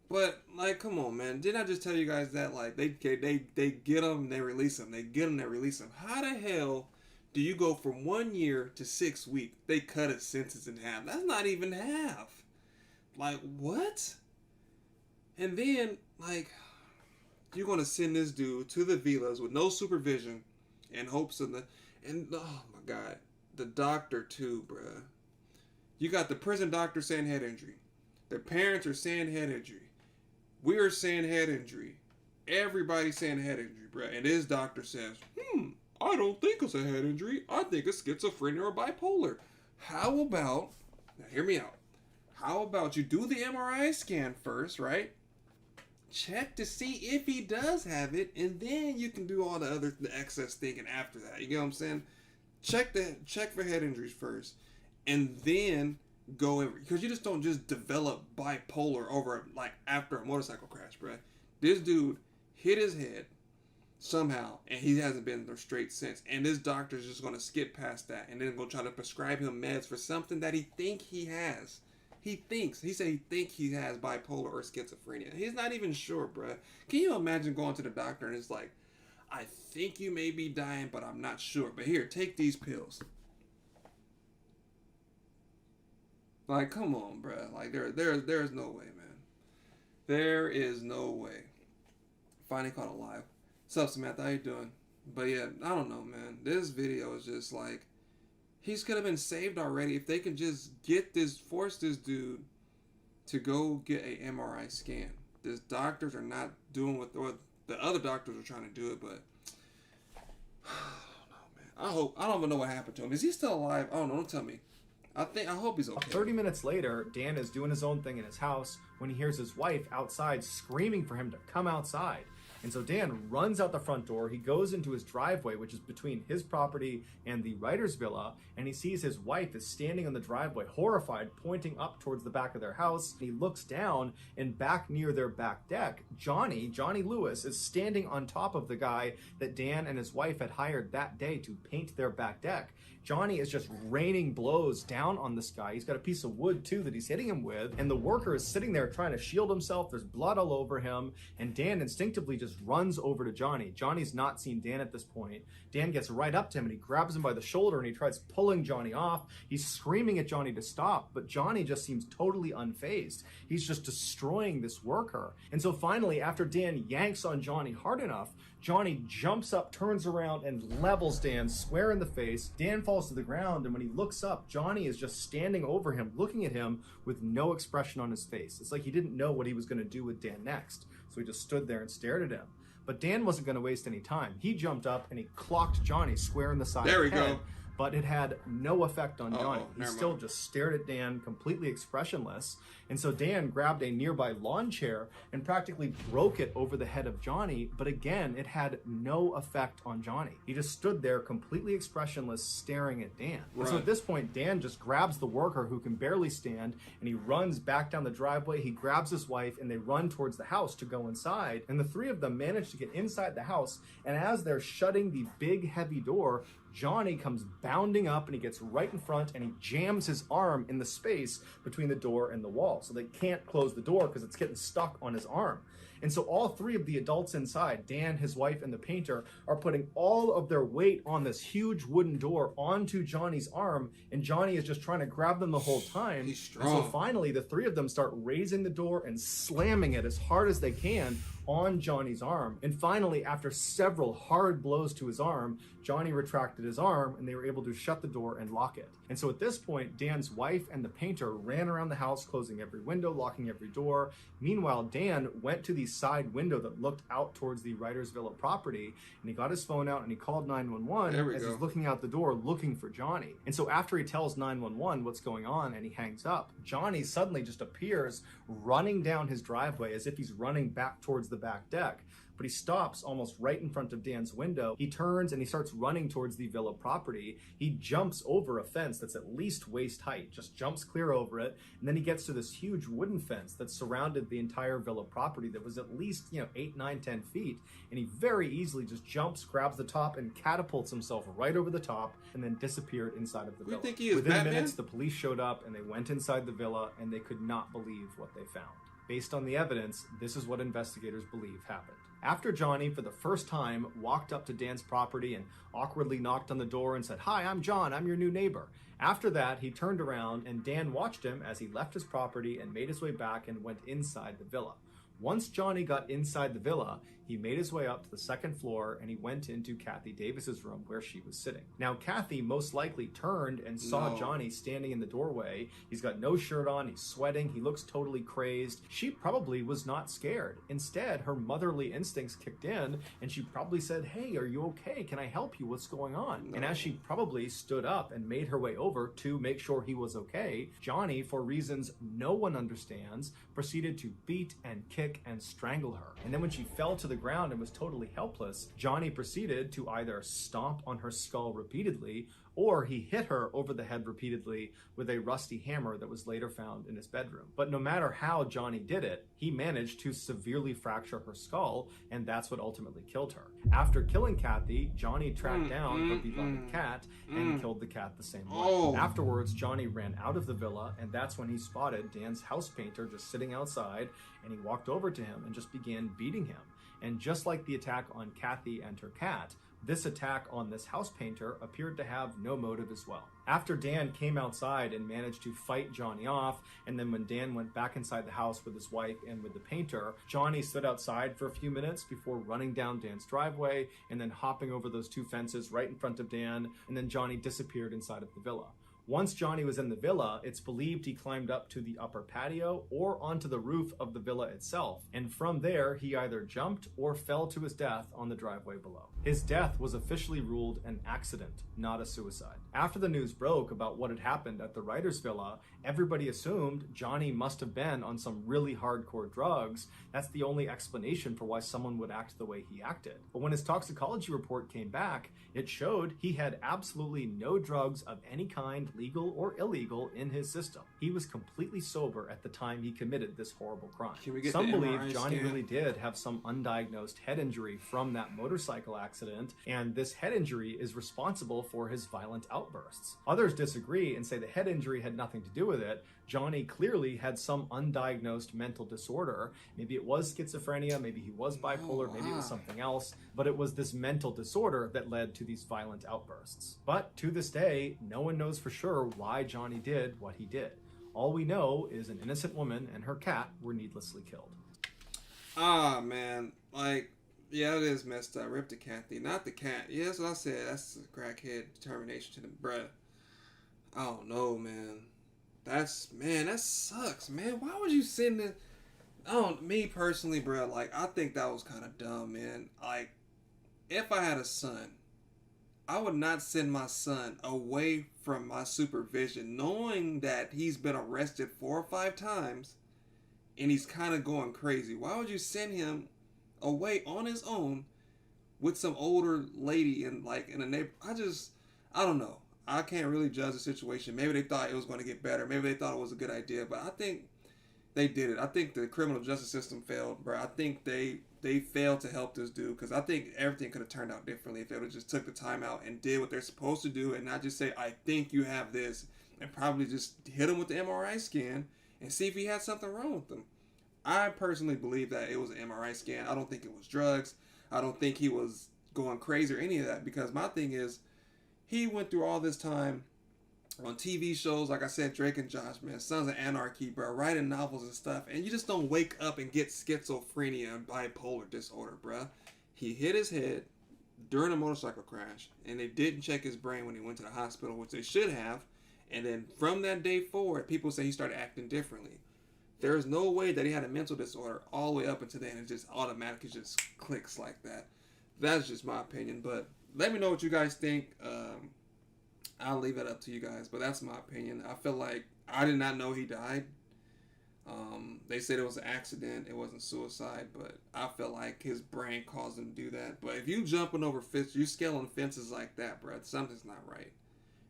Speaker 1: But, like, come on, man. Didn't I just tell you guys that, like, they get them, they release them. They get them, they release them. How the hell do you go from 1 year to 6 weeks? They cut his sentence in half. That's not even half. Like, what? And then, like, you're going to send this dude to the villas with no supervision in hopes of and oh my God, the doctor too, bruh. You got the prison doctor saying head injury. The parents are saying head injury. We're saying head injury. Everybody's saying head injury, bruh. And this doctor says, I don't think it's a head injury. I think it's schizophrenia or bipolar. how about, now hear me out, how about you do the MRI scan first, right? Check to see if he does have it, and then you can do all the excess thinking after that. You get what I'm saying? Check for head injuries first, and then go in, because you just don't just develop bipolar over like after a motorcycle crash, bro. This dude hit his head somehow, and he hasn't been there straight since. And this doctor's just gonna skip past that and then go try to prescribe him meds for something that he think he has. He said he think he has bipolar or schizophrenia. He's not even sure, bruh. Can you imagine going to the doctor and it's like, I think you may be dying, but I'm not sure. But here, take these pills. Like, come on, bruh. Like, there's no way, man. There is no way. Finally caught alive. What's up, Samantha? How you doing? But yeah, I don't know, man. This video is just like, he's could have been saved already if they can just force this dude to go get a MRI scan. These doctors are not doing what the other doctors are trying to do it, but I don't know, man. I don't even know what happened to him. Is he still alive? I don't know. Don't tell me. I hope he's okay.
Speaker 9: 30 minutes later, Dan is doing his own thing in his house when he hears his wife outside screaming for him to come outside. And so Dan runs out the front door. He goes into his driveway, which is between his property and the writer's villa, and he sees his wife is standing on the driveway, horrified, pointing up towards the back of their house. He looks down, and back near their back deck, Johnny Lewis, is standing on top of the guy that Dan and his wife had hired that day to paint their back deck. Johnny is just raining blows down on this guy. He's got a piece of wood, too, that he's hitting him with, and the worker is sitting there trying to shield himself. There's blood all over him, and Dan instinctively just runs over to Johnny. Johnny's not seen Dan at this point. Dan gets right up to him, and he grabs him by the shoulder, and he tries pulling Johnny off. He's screaming at Johnny to stop, but Johnny just seems totally unfazed. He's just destroying this worker. And so finally, after Dan yanks on Johnny hard enough, Johnny jumps up, turns around, and levels Dan square in the face. Dan falls to the ground, and when he looks up, Johnny is just standing over him, looking at him with no expression on his face. It's like he didn't know what he was going to do with Dan next, so he just stood there and stared at him. But Dan wasn't going to waste any time. He jumped up, and he clocked Johnny square in the side of the head. There we go. But it had no effect on Johnny. He still just stared at Dan, completely expressionless. And so Dan grabbed a nearby lawn chair and practically broke it over the head of Johnny. But again, it had no effect on Johnny. He just stood there completely expressionless, staring at Dan. Right. And so at this point, Dan just grabs the worker who can barely stand, and he runs back down the driveway. He grabs his wife, and they run towards the house to go inside. And the three of them manage to get inside the house. And as they're shutting the big, heavy door, Johnny comes bounding up, and he gets right in front, and he jams his arm in the space between the door and the wall. So they can't close the door because it's getting stuck on his arm. And so all three of the adults inside, Dan, his wife, and the painter, are putting all of their weight on this huge wooden door onto Johnny's arm, and Johnny is just trying to grab them the whole time.
Speaker 1: He's strong.
Speaker 9: And so finally, the three of them start raising the door and slamming it as hard as they can on Johnny's arm. And finally, after several hard blows to his arm, Johnny retracted his arm, and they were able to shut the door and lock it. And so at this point, Dan's wife and the painter ran around the house, closing every window, locking every door. Meanwhile, Dan went to the side window that looked out towards the writer's villa property, and he got his phone out and he called 911 as he's looking out the door looking for Johnny. And so after he tells 911 what's going on and he hangs up, Johnny suddenly just appears running down his driveway as if he's running back towards the back deck. But he stops almost right in front of Dan's window. He turns and he starts running towards the villa property. He jumps over a fence that's at least waist height, just jumps clear over it. And then he gets to this huge wooden fence that surrounded the entire villa property that was at least, 8, 9, 10 feet. And he very easily just jumps, grabs the top, and catapults himself right over the top, and then disappeared inside of the villa.
Speaker 1: Think he is
Speaker 9: Within
Speaker 1: Batman?
Speaker 9: minutes, the police showed up and they went inside the villa, and they could not believe what they found. Based on the evidence, this is what investigators believe happened. After Johnny, for the first time, walked up to Dan's property and awkwardly knocked on the door and said, "Hi, I'm John, I'm your new neighbor." After that, he turned around and Dan watched him as he left his property and made his way back and went inside the villa. Once Johnny got inside the villa, he made his way up to the second floor and he went into Kathy Davis's room where she was sitting. Now, Kathy most likely turned and saw Johnny standing in the doorway. He's got no shirt on, he's sweating, he looks totally crazed. She probably was not scared. Instead, her motherly instincts kicked in and she probably said, "Hey, are you okay? Can I help you? What's going on?" And as she probably stood up and made her way over to make sure he was okay, Johnny, for reasons no one understands, proceeded to beat and kick and strangle her. And then when she fell to the ground and was totally helpless, Johnny proceeded to either stomp on her skull repeatedly or he hit her over the head repeatedly with a rusty hammer that was later found in his bedroom. But no matter how Johnny did it, he managed to severely fracture her skull, and that's what ultimately killed her. After killing Kathy, Johnny tracked down her beloved cat and killed the cat the same way. Afterwards, Johnny ran out of the villa, and that's when he spotted Dan's house painter just sitting outside, and he walked over to him and just began beating him. And just like the attack on Kathy and her cat, this attack on this house painter appeared to have no motive as well. After Dan came outside and managed to fight Johnny off, and then when Dan went back inside the house with his wife and with the painter, Johnny stood outside for a few minutes before running down Dan's driveway and then hopping over those two fences right in front of Dan, and then Johnny disappeared inside of the villa. Once Johnny was in the villa, it's believed he climbed up to the upper patio or onto the roof of the villa itself, and from there he either jumped or fell to his death on the driveway below. His death was officially ruled an accident, not a suicide. After the news broke about what had happened at the writer's villa, everybody assumed Johnny must have been on some really hardcore drugs. That's the only explanation for why someone would act the way he acted. But when his toxicology report came back, it showed he had absolutely no drugs of any kind, legal or illegal, in his system. He was completely sober at the time he committed this horrible crime. Some believe Johnny really did have some undiagnosed head injury from that motorcycle accident, and this head injury is responsible for his violent outbursts. Others disagree and say the head injury had nothing to do with it. Johnny clearly had some undiagnosed mental disorder. Maybe it was schizophrenia, maybe he was bipolar, maybe it was something else, but it was this mental disorder that led to these violent outbursts. But to this day, no one knows for sure why Johnny did what he did. All we know is an innocent woman and her cat were needlessly killed.
Speaker 1: Ah, man. Like, yeah, it is messed up. Rip the Kathy, not the cat. Yeah, that's what I said. That's a crackhead determination to the bruh. I don't know, man. That sucks, man. Why would you send it? Me personally, bro, like, I think that was kind of dumb, man. Like, if I had a son, I would not send my son away from my supervision, knowing that he's been arrested 4 or 5 times, and he's kind of going crazy. Why would you send him away on his own with some older lady in a neighborhood? I don't know. I can't really judge the situation. Maybe they thought it was going to get better. Maybe they thought it was a good idea. But I think they did it. I think the criminal justice system failed, bro. I think they failed to help this dude, because I think everything could have turned out differently if they would have just took the time out and did what they're supposed to do and not just say, "I think you have this," and probably just hit him with the MRI scan and see if he had something wrong with him. I personally believe that it was an MRI scan. I don't think it was drugs. I don't think he was going crazy or any of that, because my thing is, he went through all this time on TV shows, like I said, Drake and Josh, man, Sons of Anarchy, bro, writing novels and stuff, and you just don't wake up and get schizophrenia and bipolar disorder, bro. He hit his head during a motorcycle crash, and they didn't check his brain when he went to the hospital, which they should have, and then from that day forward, people say he started acting differently. There's no way that he had a mental disorder all the way up until then, and it just automatically just clicks like that. That's just my opinion, but let me know what you guys think. I'll leave it up to you guys, but that's my opinion. I feel like I did not know he died. They said it was an accident. It wasn't suicide, but I feel like his brain caused him to do that. But if you jumping over fences, you scaling fences like that, bro, something's not right.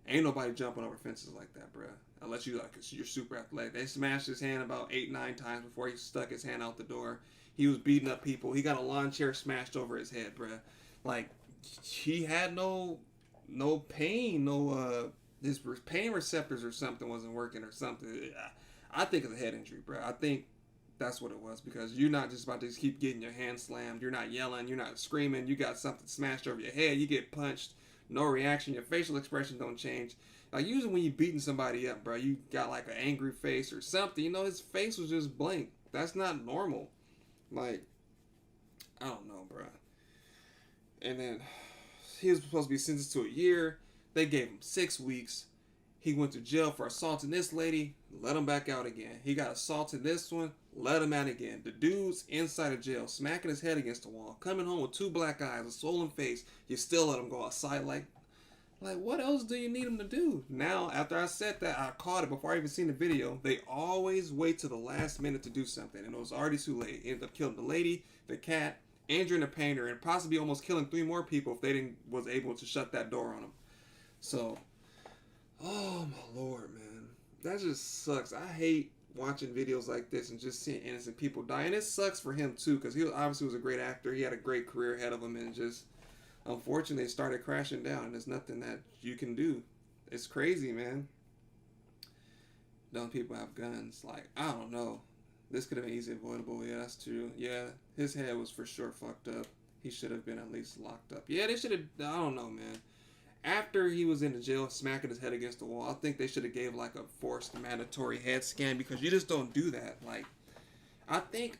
Speaker 1: Ain't nobody jumping over fences like that, bro. Unless you're super athletic. They smashed his hand about 8-9 times before he stuck his hand out the door. He was beating up people. He got a lawn chair smashed over his head, bro. Like, he had no pain, his pain receptors or something wasn't working or something. I think it's a head injury, bro. I think that's what it was, because you're not just about to keep getting your hand slammed. You're not yelling. You're not screaming. You got something smashed over your head. You get punched. No reaction. Your facial expression don't change. Like, usually when you're beating somebody up, bro, you got like an angry face or something. You know, his face was just blank. That's not normal. Like, I don't know, bro. And then he was supposed to be sentenced to a year. They gave him 6 weeks. He went to jail for assaulting this lady. Let him back out again. He got assaulted this one. Let him out again. The dude's inside of jail, smacking his head against the wall, coming home with 2 black eyes, a swollen face. You still let him go outside. Like what else do you need him to do? Now, after I said that, I caught it before I even seen the video. They always wait to the last minute to do something, and it was already too late. Ended up killing the lady, the cat, injuring the painter, and possibly almost killing 3 more people if they was able to shut that door on him. So, oh my lord, man, that just sucks. I hate watching videos like this and just seeing innocent people die, and it sucks for him too, because he obviously was a great actor. He had a great career ahead of him, and just unfortunately it started crashing down, and there's nothing that you can do. It's crazy, man. Dumb people have guns. Like, I don't know. This could have been easily avoidable. Yeah, that's true. Yeah, his head was for sure fucked up. He should have been at least locked up. Yeah, they should have. I don't know, man. After he was in the jail smacking his head against the wall, I think they should have gave like a forced mandatory head scan, because you just don't do that. Like, I think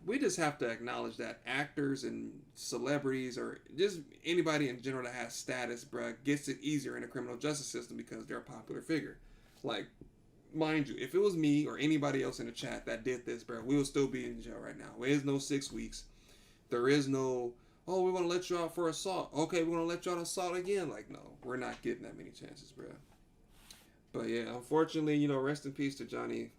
Speaker 1: we just have to acknowledge that actors and celebrities, or just anybody in general that has status, bruh, gets it easier in the criminal justice system because they're a popular figure. Like, mind you, if it was me or anybody else in the chat that did this, bruh, we would still be in jail right now. There is no 6 weeks. There is no, oh, we want to let you out for assault. Okay, we want to let you out assault again. Like, no, we're not getting that many chances, bro. But yeah, unfortunately, you know, rest in peace to Johnny,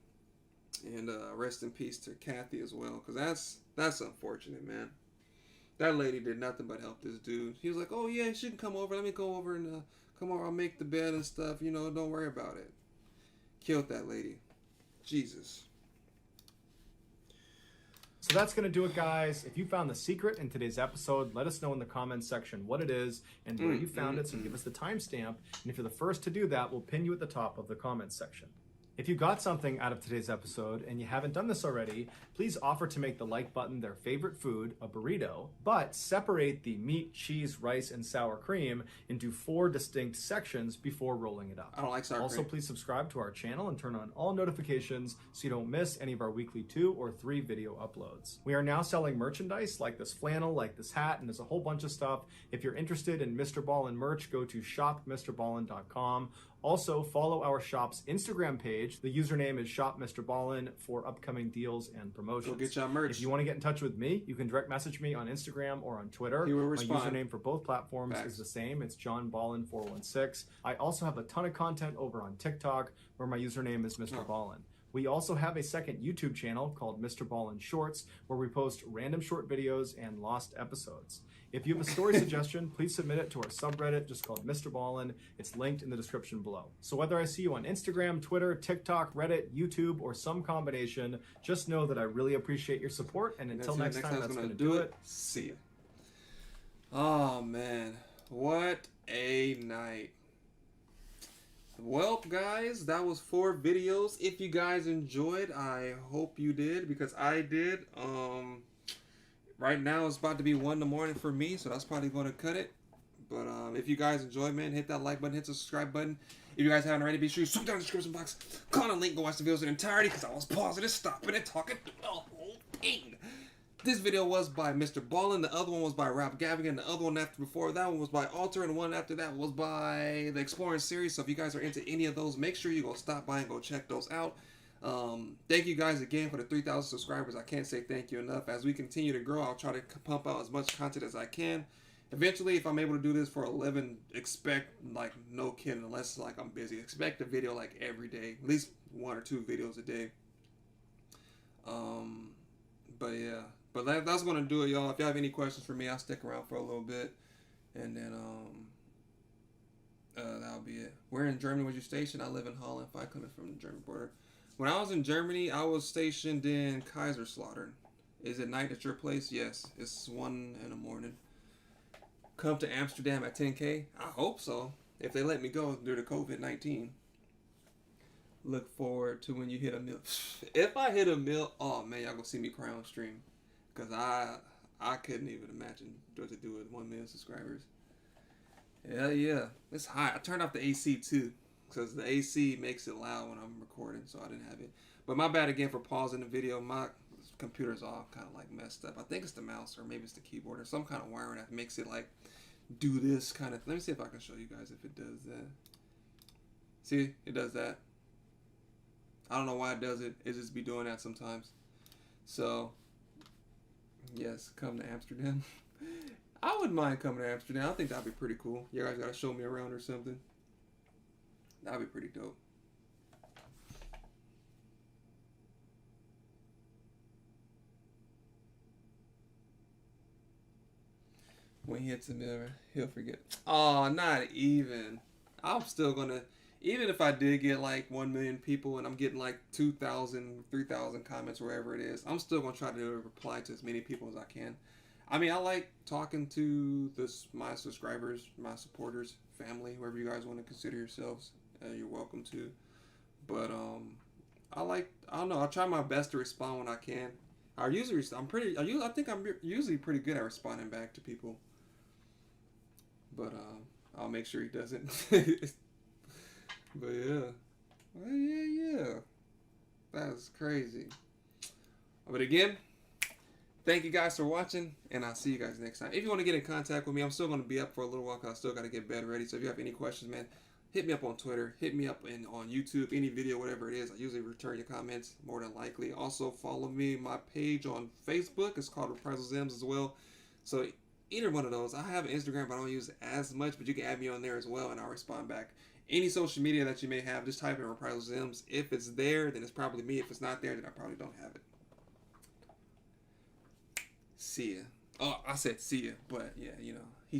Speaker 1: and rest in peace to Kathy as well, because that's unfortunate, man. That lady did nothing but help this dude. He was like, oh yeah, she can come over. Let me go over and come over. I'll make the bed and stuff. You know, don't worry about it. Killed that lady. Jesus.
Speaker 9: So that's going to do it, guys. If you found the secret in today's episode, let us know in the comments section what it is and where you found it, so give us the timestamp. And if you're the first to do that, we'll pin you at the top of the comments section. If you got something out of today's episode and you haven't done this already, please offer to make the like button their favorite food, a burrito, but separate the meat, cheese, rice, and sour cream into 4 distinct sections before rolling it up.
Speaker 1: I don't like sour cream.
Speaker 9: Also, please subscribe to our channel and turn on all notifications so you don't miss any of our weekly 2 or 3 video uploads. We are now selling merchandise like this flannel, like this hat, and there's a whole bunch of stuff. If you're interested in Mr. Ballin merch, go to shopmrballin.com. Also, follow our shop's Instagram page. The username is shopmrballin for upcoming deals and promotions.
Speaker 1: Go get y'all merch.
Speaker 9: If you want to get in touch with me, you can direct message me on Instagram or on Twitter.
Speaker 1: He will respond.
Speaker 9: My username for both platforms is the same. It's johnballin416. I also have a ton of content over on TikTok, where my username is Mr. Ballin. We also have a second YouTube channel called Mr. Ballin Shorts, where we post random short videos and lost episodes. If you have a story suggestion, please submit it to our subreddit, just called Mr. Ballin. It's linked in the description below. So whether I see you on Instagram, Twitter, TikTok, Reddit, YouTube, or some combination, just know that I really appreciate your support. And until next time, that's going to do it.
Speaker 1: See ya. Oh, man. What a night. Well, guys, that was 4 videos. If you guys enjoyed, I hope you did, because I did. Right now it's about to be 1 in the morning for me, so that's probably going to cut it. But if you guys enjoyed, man, hit that like button, hit the subscribe button. If you guys haven't already, be sure you swing down the description box, click on the link, go watch the videos in entirety, because I was pausing and stopping and talking through the whole thing. This video was by Mr. Ballin, the other one was by Rob Gavigan, the other one before that one was by Alter, and the one after that was by the Exploring series. So if you guys are into any of those, make sure you go stop by and go check those out. Thank you guys again for the 3,000 subscribers. I can't say thank you enough. As we continue to grow, I'll try to pump out as much content as I can. Eventually, if I'm able to do this for a living, expect, like, no kidding, unless like I'm busy, expect a video like every day, at least 1 or 2 videos a day. But yeah, but that's gonna do it, y'all. If you have any questions for me, I'll stick around for a little bit, and then that'll be it. Where in Germany was you stationed? I live in Holland, 5 kilometers from the German border. When I was in Germany, I was stationed in Kaiserslautern. Is it night at your place? Yes, it's 1 in the morning. Come to Amsterdam at 10K? I hope so, if they let me go due to COVID-19. Look forward to when you hit a mil. If I hit a mil, oh man, y'all gonna see me cry on stream, because I couldn't even imagine what to do with 1 million subscribers. Yeah, it's hot. I turned off the AC too, because the AC makes it loud when I'm recording, so I didn't have it. But my bad again for pausing the video. My computer's all kind of like messed up. I think it's the mouse or maybe it's the keyboard or some kind of wiring that makes it like do this kind of. Let me see if I can show you guys if it does that. See, it does that. I don't know why it does it. It just be doing that sometimes. So, yes, come to Amsterdam. I wouldn't mind coming to Amsterdam. I think that'd be pretty cool. You guys gotta show me around or something. That'd be pretty dope. When he hits a mirror, he'll forget. Oh, not even. I'm still gonna, even if I did get like 1 million people and I'm getting like 2,000, 3,000 comments, wherever it is, I'm still gonna try to reply to as many people as I can. I mean, I like talking to my subscribers, my supporters, family, whoever you guys want to consider yourselves. You're welcome to. But I don't know. I try my best to respond when I can. I think I'm usually pretty good at responding back to people. But I'll make sure he doesn't. But yeah. Well, yeah. That's crazy. But again, thank you guys for watching, and I'll see you guys next time. If you want to get in contact with me, I'm still going to be up for a little while because I still got to get bed ready. So if you have any questions, man, hit me up on Twitter. Hit me up on YouTube, any video, whatever it is. I usually return your comments more than likely. Also, follow me, my page on Facebook. It's called Reprisal Zims as well. So either one of those. I have an Instagram, but I don't use it as much, but you can add me on there as well, and I'll respond back. Any social media that you may have, just type in Reprisal Zims. If it's there, then it's probably me. If it's not there, then I probably don't have it. See ya. Oh, I said see ya, but yeah, you know, he said